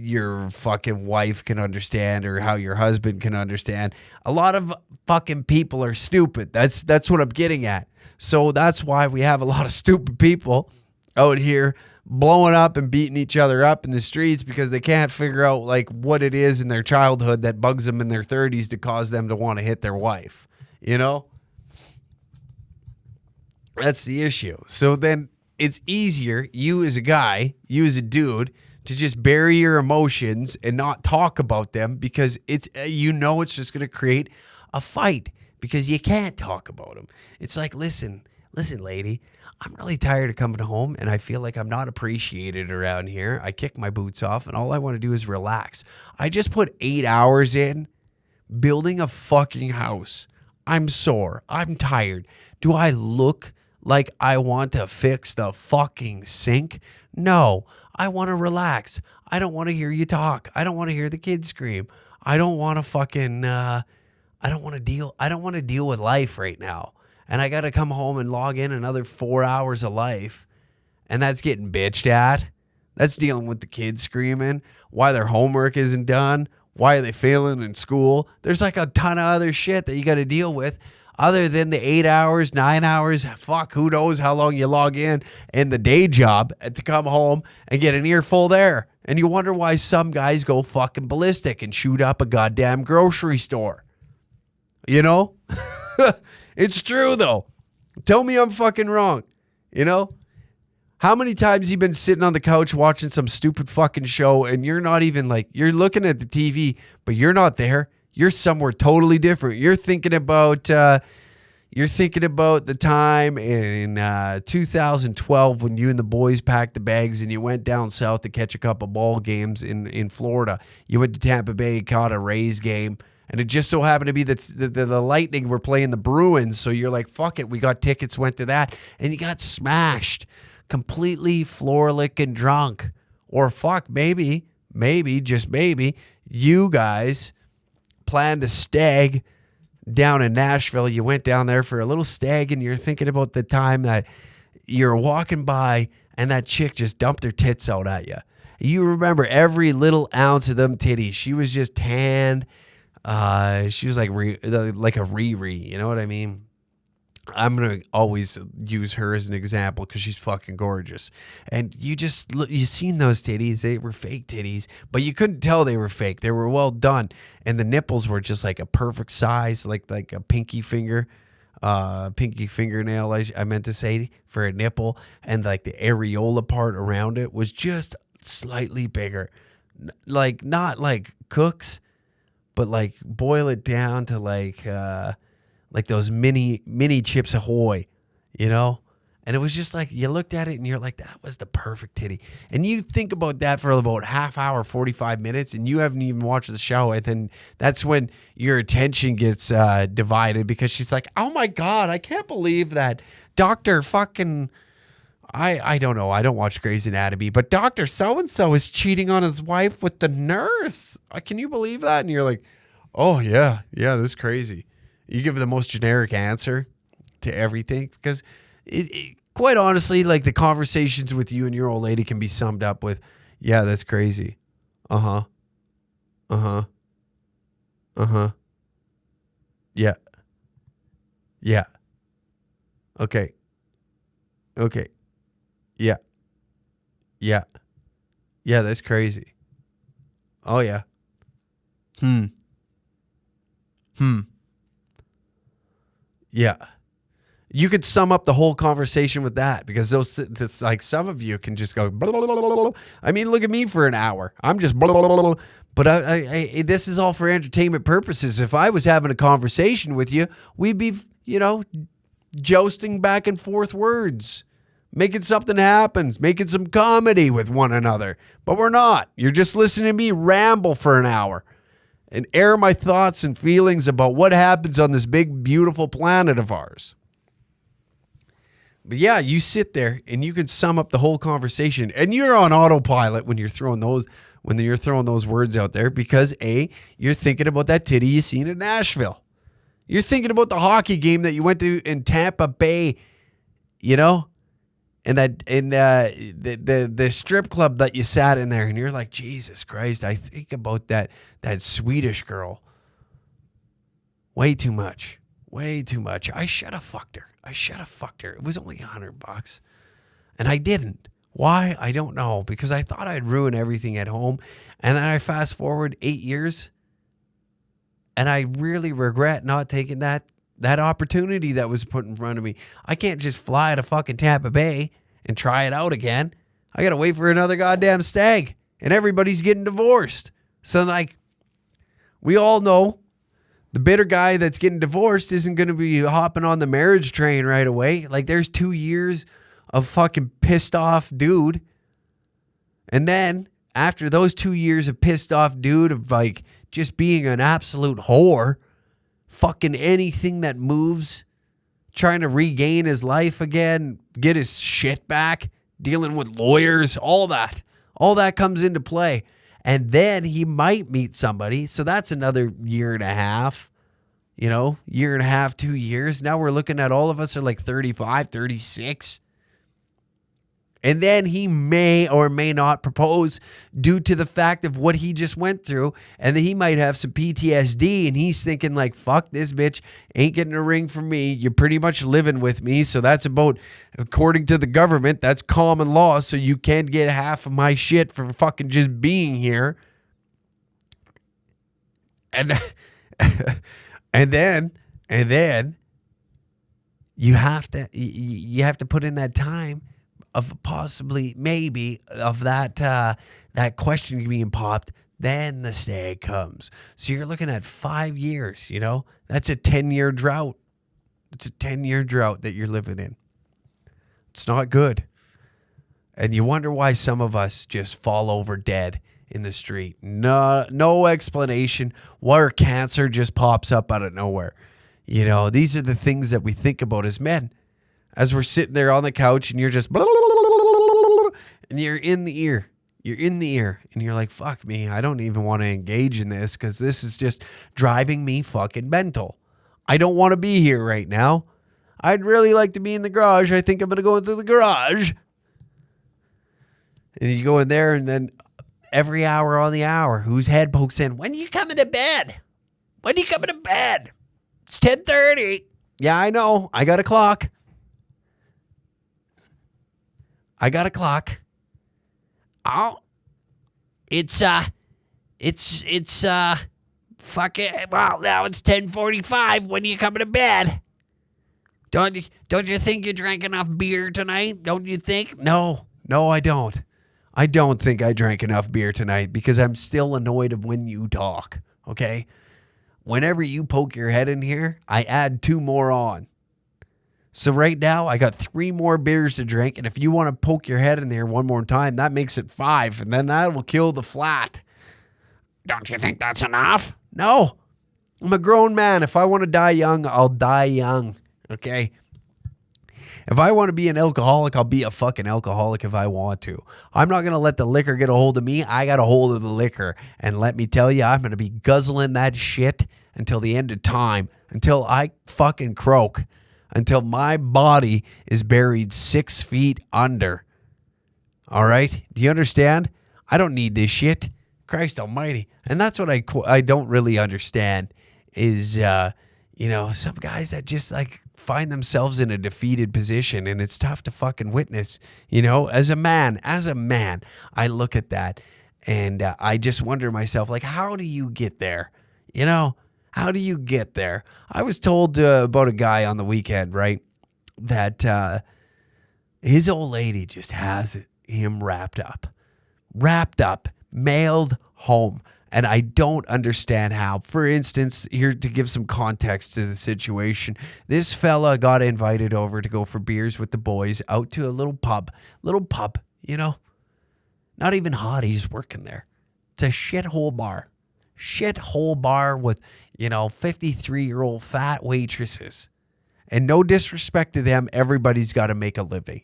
your fucking wife can understand or how your husband can understand. A lot of fucking people are stupid. That's what I'm getting at. So that's why we have a lot of stupid people out here blowing up and beating each other up in the streets because they can't figure out like what it is in their childhood that bugs them in their 30s to cause them to want to hit their wife. You know? That's the issue. So then it's easier, you as a guy, you as a dude, to just bury your emotions and not talk about them because it's it's just going to create a fight because you can't talk about them. It's like, listen, lady, I'm really tired of coming home and I feel like I'm not appreciated around here. I kick my boots off and all I want to do is relax. I just put 8 hours in building a fucking house. I'm sore. I'm tired. Do I look like I want to fix the fucking sink? No, I want to relax. I don't want to hear you talk. I don't want to hear the kids scream. I don't want to fucking, I don't want to deal with life right now. And I got to come home and log in another 4 hours of life. And that's getting bitched at. That's dealing with the kids screaming, why their homework isn't done, why are they failing in school. There's like a ton of other shit that you got to deal with other than the 8 hours, 9 hours, fuck, who knows how long you log in the day job to come home and get an earful there. And you wonder why some guys go fucking ballistic and shoot up a goddamn grocery store. You know? It's true, though. Tell me I'm fucking wrong. You know? How many times you been sitting on the couch watching some stupid fucking show and you're not even like, you're looking at the TV, but you're not there. You're somewhere totally different. You're thinking about the time in 2012 when you and the boys packed the bags and you went down south to catch a couple ball games in Florida. You went to Tampa Bay, caught a Rays game. And it just so happened to be that the Lightning were playing the Bruins. So you're like, fuck it. We got tickets, went to that. And you got smashed. Completely floor-licking drunk. Or fuck, maybe, just maybe, you guys planned a stag down in Nashville. You went down there for a little stag and you're thinking about the time that you're walking by and that chick just dumped her tits out at you. You remember every little ounce of them titties. She was just tanned. She was like a Riri, you know what I mean? I'm going to always use her as an example because she's fucking gorgeous. And you seen those titties. They were fake titties, but you couldn't tell they were fake. They were well done. And the nipples were just like a perfect size, like a pinky fingernail, I meant to say, for a nipple. And like the areola part around it was just slightly bigger. Like, not like Cook's, but like boil it down to like those mini Chips Ahoy, you know? And it was just like, you looked at it and you're like, that was the perfect titty. And you think about that for about half hour, 45 minutes, and you haven't even watched the show. And then that's when your attention gets divided because she's like, oh my God, I can't believe that Dr. fucking, I don't know. I don't watch Grey's Anatomy, but Dr. So-and-so is cheating on his wife with the nurse. Can you believe that? And you're like, oh yeah, this is crazy. You give the most generic answer to everything because quite honestly, like the conversations with you and your old lady can be summed up with, yeah, that's crazy. Uh-huh. Yeah. Okay. Yeah, that's crazy. Oh, yeah. Yeah. You could sum up the whole conversation with that because it's like some of you can just go, blah, blah, blah, blah, blah. I mean, look at me for an hour. I'm just blah, blah, blah, blah. But I this is all for entertainment purposes. If I was having a conversation with you, we'd be, jousting back and forth words, making something happen, making some comedy with one another. But we're not. You're just listening to me ramble for an hour and air my thoughts and feelings about what happens on this big, beautiful planet of ours. But yeah, you sit there and you can sum up the whole conversation, and you're on autopilot when you're throwing those words out there because you're thinking about that titty you seen in Nashville. You're thinking about the hockey game that you went to in Tampa Bay, and the strip club that you sat in there, and you're like, Jesus Christ, I think about that Swedish girl way too much. Way too much. I should have fucked her. It was only $100. And I didn't. Why? I don't know. Because I thought I'd ruin everything at home. And then I fast forward 8 years. And I really regret not taking that opportunity that was put in front of me. I can't just fly to fucking Tampa Bay and try it out again. I got to wait for another goddamn stag. And everybody's getting divorced. So, like, we all know the bitter guy that's getting divorced isn't going to be hopping on the marriage train right away. Like, there's 2 years of fucking pissed off dude. And then after those 2 years of pissed off dude of like just being an absolute whore, fucking anything that moves, trying to regain his life again, get his shit back, dealing with lawyers, all that comes into play. And then he might meet somebody. So that's another year and a half, year and a half, 2 years. Now we're looking at all of us are like 35, 36. And then he may or may not propose due to the fact of what he just went through. And then he might have some PTSD and he's thinking like, fuck this bitch, ain't getting a ring from me. You're pretty much living with me. So that's about, according to the government, that's common law. So you can't get half of my shit for fucking just being here. And, and then you have to put in that time of possibly, maybe, of that question being popped, then the stag comes. So you're looking at 5 years, That's a 10-year drought. It's a 10-year drought that you're living in. It's not good. And you wonder why some of us just fall over dead in the street. No explanation. Why cancer just pops up out of nowhere. These are the things that we think about as men. As we're sitting there on the couch and you're just and you're in the ear. And you're like, fuck me. I don't even want to engage in this because this is just driving me fucking mental. I don't want to be here right now. I'd really like to be in the garage. I think I'm going to go into the garage. And you go in there and then every hour on the hour, whose head pokes in? When are you coming to bed? It's 10:30. Yeah, I know. I got a clock. Oh, it's fucking, well, now it's 10:45. When are you coming to bed? Don't you think you drank enough beer tonight? Don't you think? No, I don't. I don't think I drank enough beer tonight because I'm still annoyed of when you talk, okay? Whenever you poke your head in here, I add 2 more on. So right now, I got 3 more beers to drink, and if you want to poke your head in there one more time, that makes it 5, and then that will kill the flat. Don't you think that's enough? No. I'm a grown man. If I want to die young, I'll die young, okay? If I want to be an alcoholic, I'll be a fucking alcoholic if I want to. I'm not going to let the liquor get a hold of me. I got a hold of the liquor, and let me tell you, I'm going to be guzzling that shit until the end of time, until I fucking croak. Until my body is buried 6 feet under. All right? Do you understand? I don't need this shit. Christ almighty. And that's what I don't really understand is, some guys that just like find themselves in a defeated position and it's tough to fucking witness, as a man, I look at that and I just wonder to myself, like, how do you get there? How do you get there? I was told about a guy on the weekend, right, that his old lady just has him wrapped up, mailed home. And I don't understand how. For instance, here to give some context to the situation, this fella got invited over to go for beers with the boys out to a little pub, not even hotties working there. It's a shithole bar with, 53-year-old fat waitresses. And no disrespect to them, everybody's got to make a living.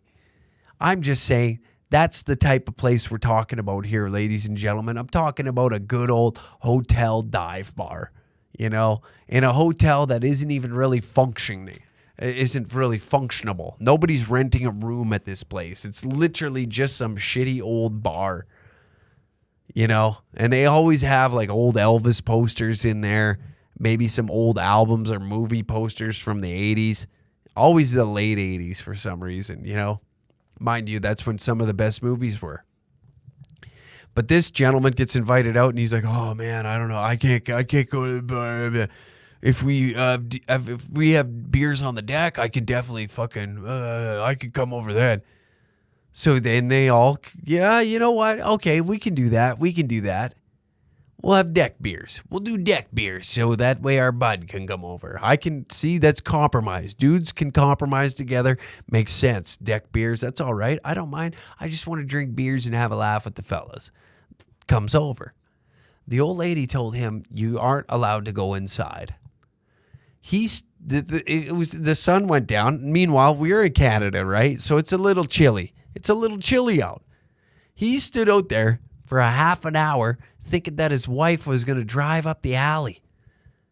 I'm just saying that's the type of place we're talking about here, ladies and gentlemen. I'm talking about a good old hotel dive bar, in a hotel that isn't even really functioning. Isn't really functionable. Nobody's renting a room at this place. It's literally just some shitty old bar. And they always have like old Elvis posters in there, maybe some old albums or movie posters from the 80s. Always the late 80s for some reason, you know. Mind you, that's when some of the best movies were. But this gentleman gets invited out, and he's like, "Oh man, I don't know, I can't go to the bar. If we have beers on the deck, I can definitely I could come over then." So then they all, yeah, you know what? Okay, we can do that. We'll have deck beers. We'll do deck beers so that way our bud can come over. I can see that's compromise. Dudes can compromise together. Makes sense. Deck beers, that's all right. I don't mind. I just want to drink beers and have a laugh with the fellas. Comes over. The old lady told him, "You aren't allowed to go inside." The sun went down. Meanwhile, we're in Canada, right? So it's a little chilly. It's a little chilly out. He stood out there for a half an hour thinking that his wife was going to drive up the alley.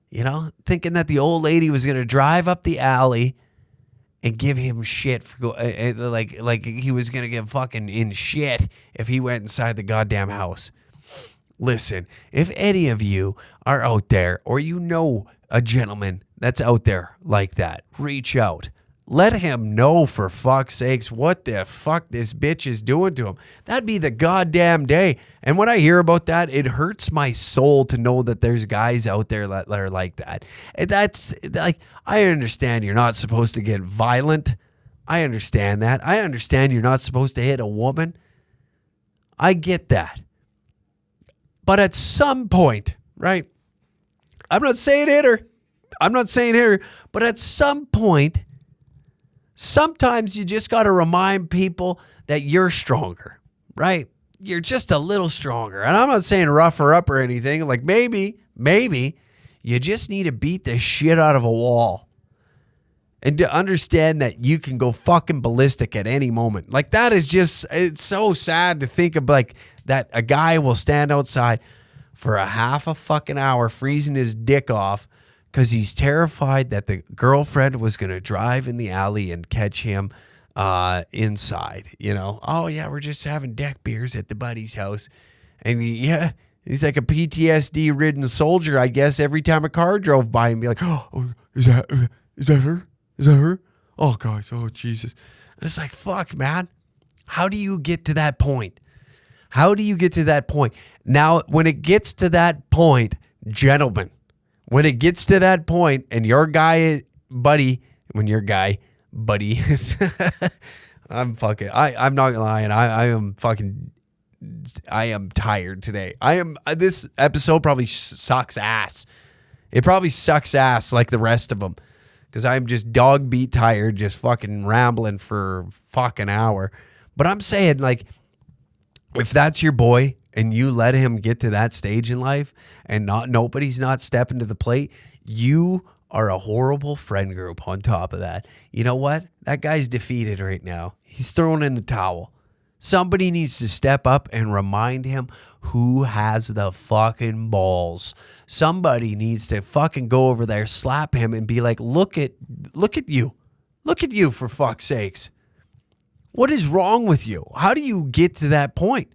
You know, thinking that the old lady was going to drive up the alley and give him shit for like he was going to get fucking in shit if he went inside the goddamn house. Listen, if any of you are out there or you know a gentleman that's out there like that, reach out. Let him know, for fuck's sakes, what the fuck this bitch is doing to him. That'd be the goddamn day. And when I hear about that, it hurts my soul to know that there's guys out there that are like that. And that's like, I understand you're not supposed to get violent. I understand that. I understand you're not supposed to hit a woman. I get that. But at some point, right? I'm not saying hit her. But at some point, sometimes you just got to remind people that you're stronger, right? You're just a little stronger. And I'm not saying rough her up or anything. Like maybe you just need to beat the shit out of a wall and to understand that you can go fucking ballistic at any moment. Like that is just, it's so sad to think of like that a guy will stand outside for a half a fucking hour freezing his dick off because he's terrified that the girlfriend was going to drive in the alley and catch him inside, you know. Oh, yeah, we're just having deck beers at the buddy's house. And, he's like a PTSD-ridden soldier, I guess, every time a car drove by and be like, "Oh, is that her? Is that her? Oh, gosh, oh, Jesus." And it's like, fuck, man. How do you get to that point? How do you get to that point? Now, when it gets to that point, gentlemen, when it gets to that point and your guy, buddy, I'm not lying. I am tired today. This episode probably sucks ass. It probably sucks ass like the rest of them because I'm just dog beat tired, just fucking rambling for fucking hour. But I'm saying, like, if that's your boy and you let him get to that stage in life and nobody's not stepping to the plate, you are a horrible friend group on top of that. You know what? That guy's defeated right now. He's throwing in the towel. Somebody needs to step up and remind him who has the fucking balls. Somebody needs to fucking go over there, slap him and be like, look at you. Look at you, for fuck's sakes. What is wrong with you? How do you get to that point?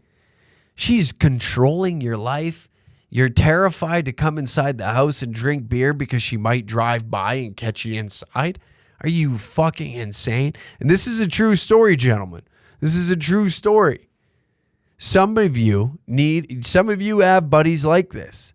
She's controlling your life. You're terrified to come inside the house and drink beer because she might drive by and catch you inside. Are you fucking insane? And this is a true story, gentlemen. This is a true story. Some of you have buddies like this.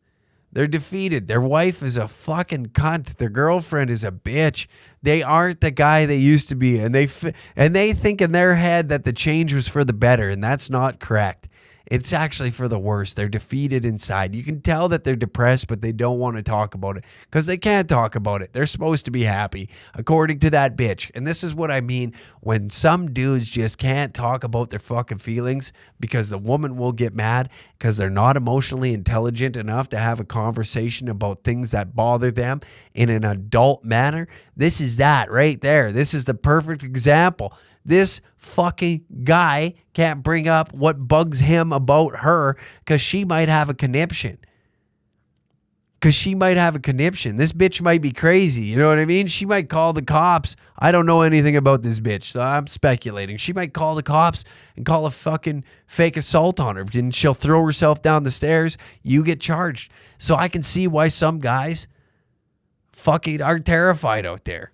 They're defeated. Their wife is a fucking cunt. Their girlfriend is a bitch. They aren't the guy they used to be. And they think in their head that the change was for the better. And that's not correct. It's actually for the worse. They're defeated inside. You can tell that they're depressed, but they don't want to talk about it because they can't talk about it. They're supposed to be happy, according to that bitch. And this is what I mean when some dudes just can't talk about their fucking feelings because the woman will get mad because they're not emotionally intelligent enough to have a conversation about things that bother them in an adult manner. This is that right there. This is the perfect example. This fucking guy can't bring up what bugs him about her because she might have a conniption. This bitch might be crazy. You know what I mean? She might call the cops. I don't know anything about this bitch, so I'm speculating. She might call the cops and call a fucking fake assault on her. And she'll throw herself down the stairs. You get charged. So I can see why some guys fucking are terrified out there.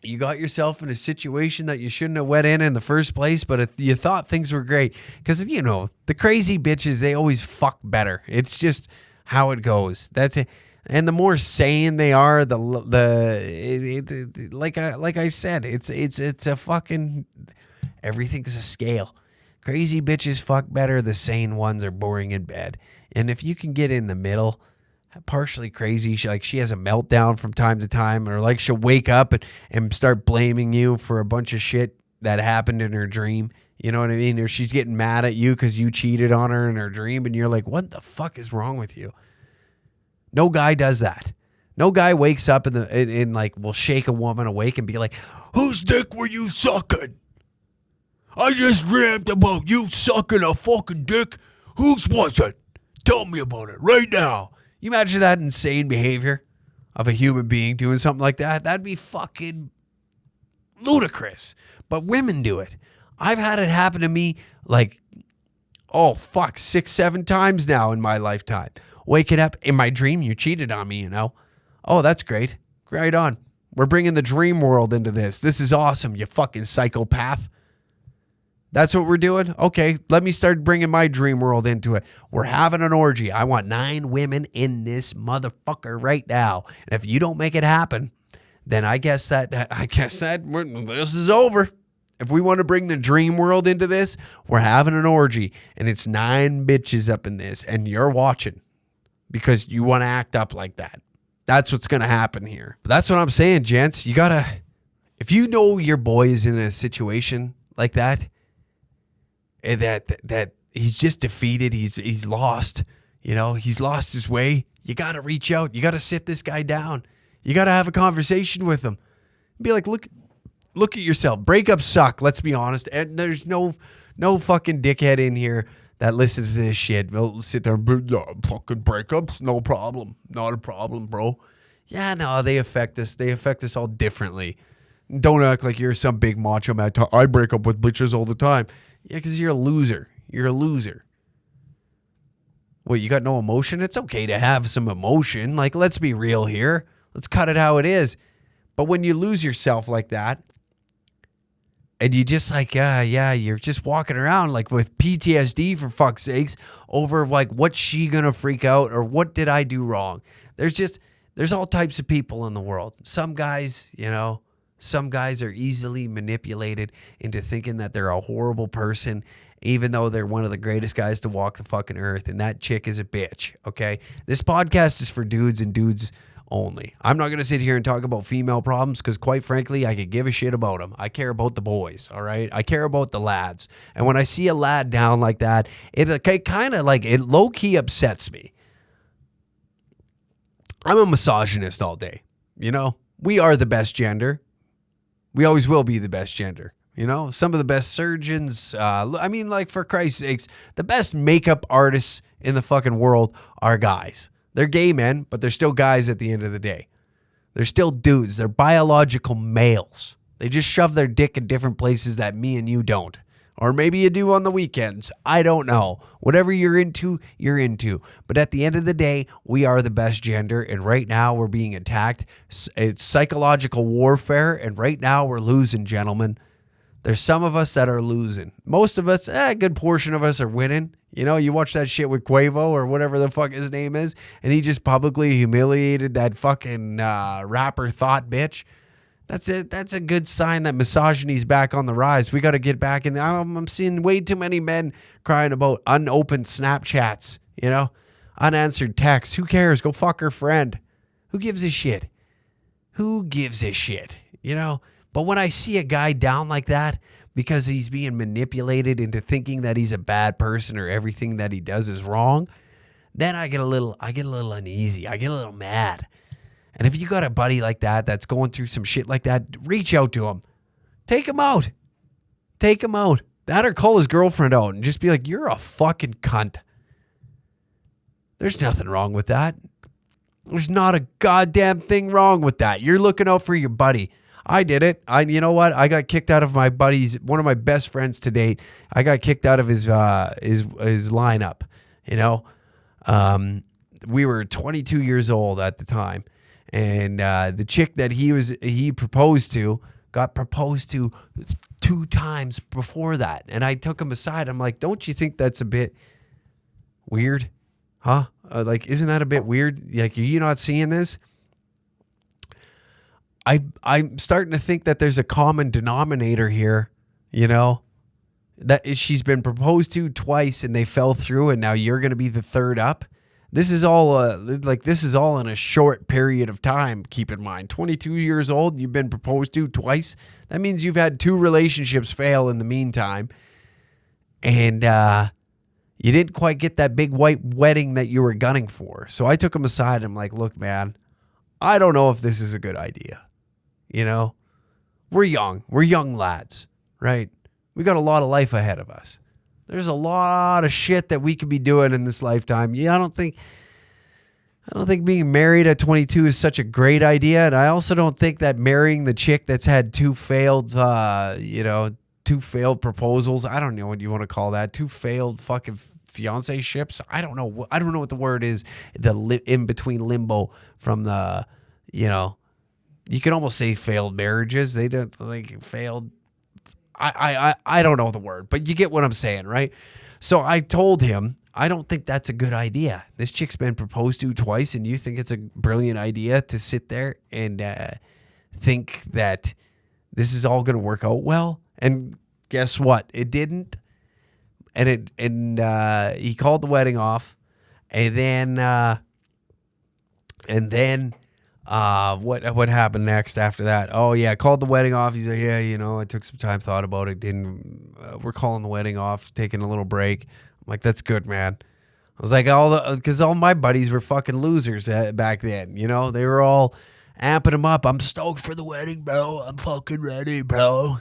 You got yourself in a situation that you shouldn't have went in the first place, but you thought things were great. Because, you know, the crazy bitches, they always fuck better. It's just how it goes. That's it. And the more sane they are, like I said, it's a fucking, everything's a scale. Crazy bitches fuck better. The sane ones are boring in bed. And if you can get in the middle, partially crazy, she has a meltdown from time to time, or like she'll wake up and start blaming you for a bunch of shit that happened in her dream. You know what I mean? Or she's getting mad at you because you cheated on her in her dream, and you're like, what the fuck is wrong with you? No guy does that. No guy wakes up in like, will shake a woman awake and be like, whose dick were you sucking? I just dreamt about you sucking a fucking dick. Whose was it? Tell me about it right now. You imagine that insane behavior of a human being doing something like that? That'd be fucking ludicrous. But women do it. I've had it happen to me like, 6-7 times now in my lifetime. Waking up in my dream, you cheated on me, you know? Oh, that's great. Right on. We're bringing the dream world into this. This is awesome, you fucking psychopath. That's what we're doing? Okay, let me start bringing my dream world into it. We're having an orgy. I want 9 women in this motherfucker right now. And if you don't make it happen, then I guess that this is over. If we want to bring the dream world into this, we're having an orgy. And it's 9 bitches up in this. And you're watching because you want to act up like that. That's what's going to happen here. But that's what I'm saying, gents. You got to, if you know your boy is in a situation like that, and that he's just defeated, he's lost, you know, he's lost his way, you got to reach out. You got to sit this guy down. You got to have a conversation with him. Be like, look at yourself. Breakups suck, let's be honest. And there's no fucking dickhead in here that listens to this shit. They'll sit there and be, yeah, fucking breakups, no problem. Not a problem, bro. Yeah, no, they affect us. They affect us all differently. Don't act like you're some big macho man. I break up with bitches all the time. Yeah, because you're a loser. You're a loser. What, you got no emotion? It's okay to have some emotion. Like, let's be real here. Let's cut it how it is. But when you lose yourself like that, and you just like, you're just walking around like with PTSD for fuck's sakes over like, what's she gonna freak out or what did I do wrong? There's all types of people in the world. Some guys, you know, some guys are easily manipulated into thinking that they're a horrible person, even though they're one of the greatest guys to walk the fucking earth. And that chick is a bitch, okay? This podcast is for dudes and dudes only. I'm not going to sit here and talk about female problems because, quite frankly, I could give a shit about them. I care about the boys, all right? I care about the lads. And when I see a lad down like that, it kind of like, it low-key upsets me. I'm a misogynist all day, you know? We are the best gender. We always will be the best gender. You know, some of the best surgeons, I mean, like, for Christ's sakes, the best makeup artists in the fucking world are guys. They're gay men, but they're still guys at the end of the day. They're still dudes. They're biological males. They just shove their dick in different places that me and you don't. Or maybe you do on the weekends. I don't know. Whatever you're into, you're into. But at the end of the day, we are the best gender, and right now we're being attacked. It's psychological warfare, and right now we're losing, gentlemen. There's some of us that are losing. Most of us, a good portion of us are winning. You know, you watch that shit with Quavo or whatever the fuck his name is, and he just publicly humiliated that fucking rapper thought bitch. That's it. That's a good sign that misogyny's back on the rise. We got to get back in. I'm seeing way too many men crying about unopened Snapchats, you know, unanswered texts. Who cares? Go fuck her friend. Who gives a shit? Who gives a shit? You know? But when I see a guy down like that because he's being manipulated into thinking that he's a bad person or everything that he does is wrong, then I get a little uneasy. I get a little mad. And if you got a buddy like that that's going through some shit like that, reach out to him. Take him out. Take him out. That or call his girlfriend out and just be like, you're a fucking cunt. There's nothing wrong with that. There's not a goddamn thing wrong with that. You're looking out for your buddy. I did it. You know what? I got kicked out of my buddy's, one of my best friends to date. I got kicked out of his lineup. You know, we were 22 years old at the time, And the chick that he proposed to got proposed to 2 times before that. And I took him aside. I'm like, don't you think that's a bit weird? Huh? Like, isn't that a bit weird? Like, are you not seeing this? I'm starting to think that there's a common denominator here, you know, that she's been proposed to twice and they fell through, and now you're going to be the third up. This is all this is all in a short period of time. Keep in mind, 22 years old, you've been proposed to twice. That means you've had 2 relationships fail in the meantime, and you didn't quite get that big white wedding that you were gunning for. So I took him aside. I'm like, look, man, I don't know if this is a good idea. You know, we're young lads, right? We got a lot of life ahead of us. There's a lot of shit that we could be doing in this lifetime. Yeah, I don't think being married at 22 is such a great idea. And I also don't think that marrying the chick that's had 2 failed, 2 failed proposals. I don't know what you want to call that. 2 failed fucking fiancé ships. I don't know what the word is. In between limbo from the, you can almost say failed marriages. They don't like failed. I don't know the word, but you get what I'm saying, right? So I told him, I don't think that's a good idea. This chick's been proposed to twice, and you think it's a brilliant idea to sit there and think that this is all going to work out well? And guess what? It didn't. And he called the wedding off, and then what happened next after that? Oh yeah, I called the wedding off. He's like, yeah, I took some time, thought about it. We're calling the wedding off, taking a little break. I'm like, that's good, man. I was like, because all my buddies were fucking losers back then. They were all amping him up. I'm stoked for the wedding, bro. I'm fucking ready, bro.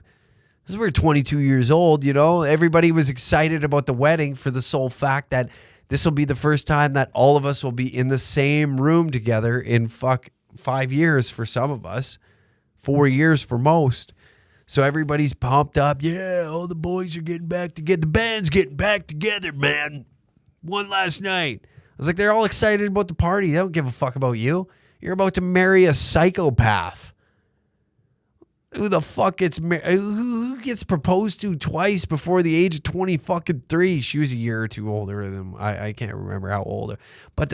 Because we're 22 years old, everybody was excited about the wedding for the sole fact that this will be the first time that all of us will be in the same room together in 5 years for some of us, 4 years for most. So everybody's pumped up. Yeah, all the boys are getting back together. The band's getting back together, man. One last night. I was like, they're all excited about the party. They don't give a fuck about you. You're about to marry a psychopath. Who the fuck gets who gets proposed to twice before the age of 23? She was a year or 2 older than I can't remember how old. But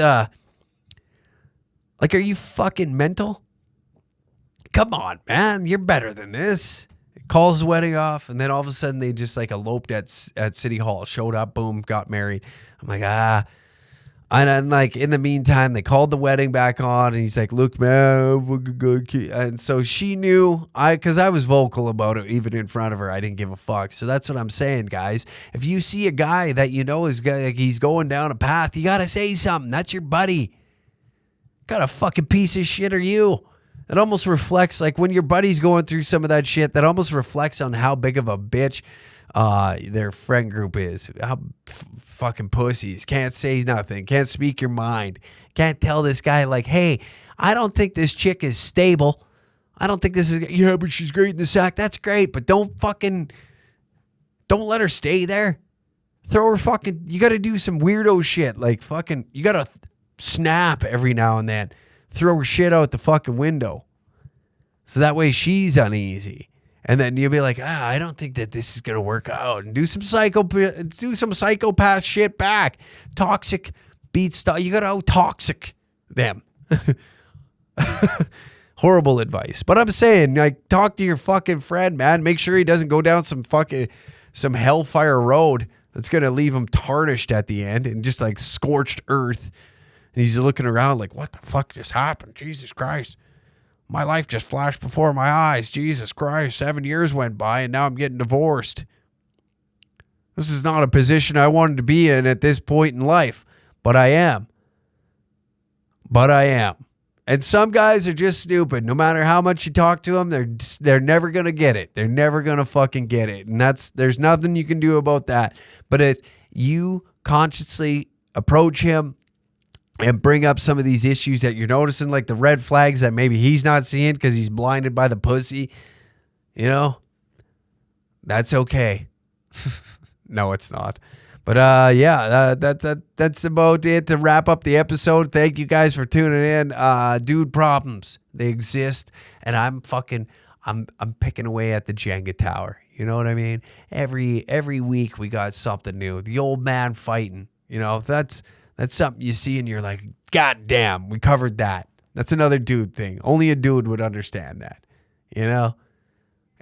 like, are you fucking mental? Come on, man. You're better than this. It calls the wedding off, and then all of a sudden they just like eloped at City Hall, showed up, boom, got married. I'm like, And then, like, in the meantime, they called the wedding back on, and he's like, look, man, and so she knew, because I was vocal about it, even in front of her. I didn't give a fuck. So that's what I'm saying, guys. If you see a guy that he's going down a path, you got to say something. That's your buddy. What kind of fucking piece of shit are you? It almost reflects, like, when your buddy's going through some of that shit, that almost reflects on how big of a bitch their friend group is. How fucking pussies. Can't say nothing. Can't speak your mind. Can't tell this guy, like, hey, I don't think this chick is stable. I don't think this is, yeah, but she's great in the sack. That's great, but don't let her stay there. Throw her fucking, you got to do some weirdo shit. Like, fucking, you got to snap every now and then. Throw her shit out the fucking window. So that way she's uneasy. And then you'll be like, I don't think that this is going to work out. And do some psychopath shit back. Toxic beats, you got to out-toxic them. Horrible advice. But I'm saying, like, talk to your fucking friend, man. Make sure he doesn't go down some hellfire road that's going to leave him tarnished at the end and just like scorched earth. And he's looking around like, what the fuck just happened? Jesus Christ. My life just flashed before my eyes. Jesus Christ, 7 years went by and now I'm getting divorced. This is not a position I wanted to be in at this point in life, but I am. And some guys are just stupid. No matter how much you talk to them, they're never going to get it. They're never going to fucking get it. And there's nothing you can do about that. But if you consciously approach him and bring up some of these issues that you're noticing, like the red flags that maybe he's not seeing because he's blinded by the pussy, that's okay. No, it's not. But yeah, that's about it to wrap up the episode. Thank you guys for tuning in. Dude problems, they exist, and I'm picking away at the Jenga tower. You know what I mean? Every week we got something new. The old man fighting. You know, that's something you see and you're like, God damn, we covered that. That's another dude thing. Only a dude would understand that. You know?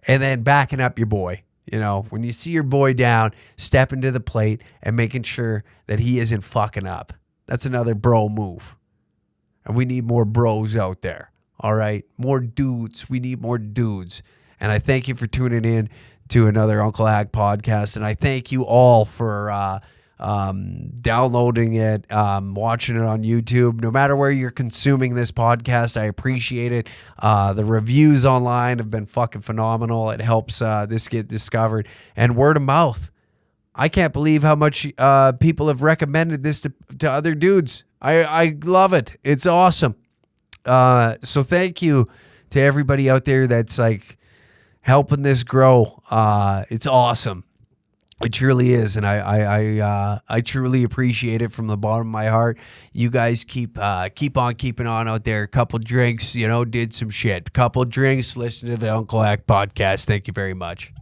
And then backing up your boy. You know, when you see your boy down, stepping to the plate and making sure that he isn't fucking up. That's another bro move. And we need more bros out there. All right? More dudes. We need more dudes. And I thank you for tuning in to another Uncle Hack podcast. And I thank you all for downloading it, watching it on YouTube. No matter where you're consuming this podcast, I appreciate it. The reviews online have been fucking phenomenal. It helps this get discovered. And word of mouth. I can't believe how much people have recommended this to other dudes. I love it. It's awesome. So thank you to everybody out there that's like helping this grow. It's awesome. It truly is, and I truly appreciate it from the bottom of my heart. You guys keep on keeping on out there. Couple drinks, did some shit. Couple drinks, listen to the Uncle Hack podcast. Thank you very much.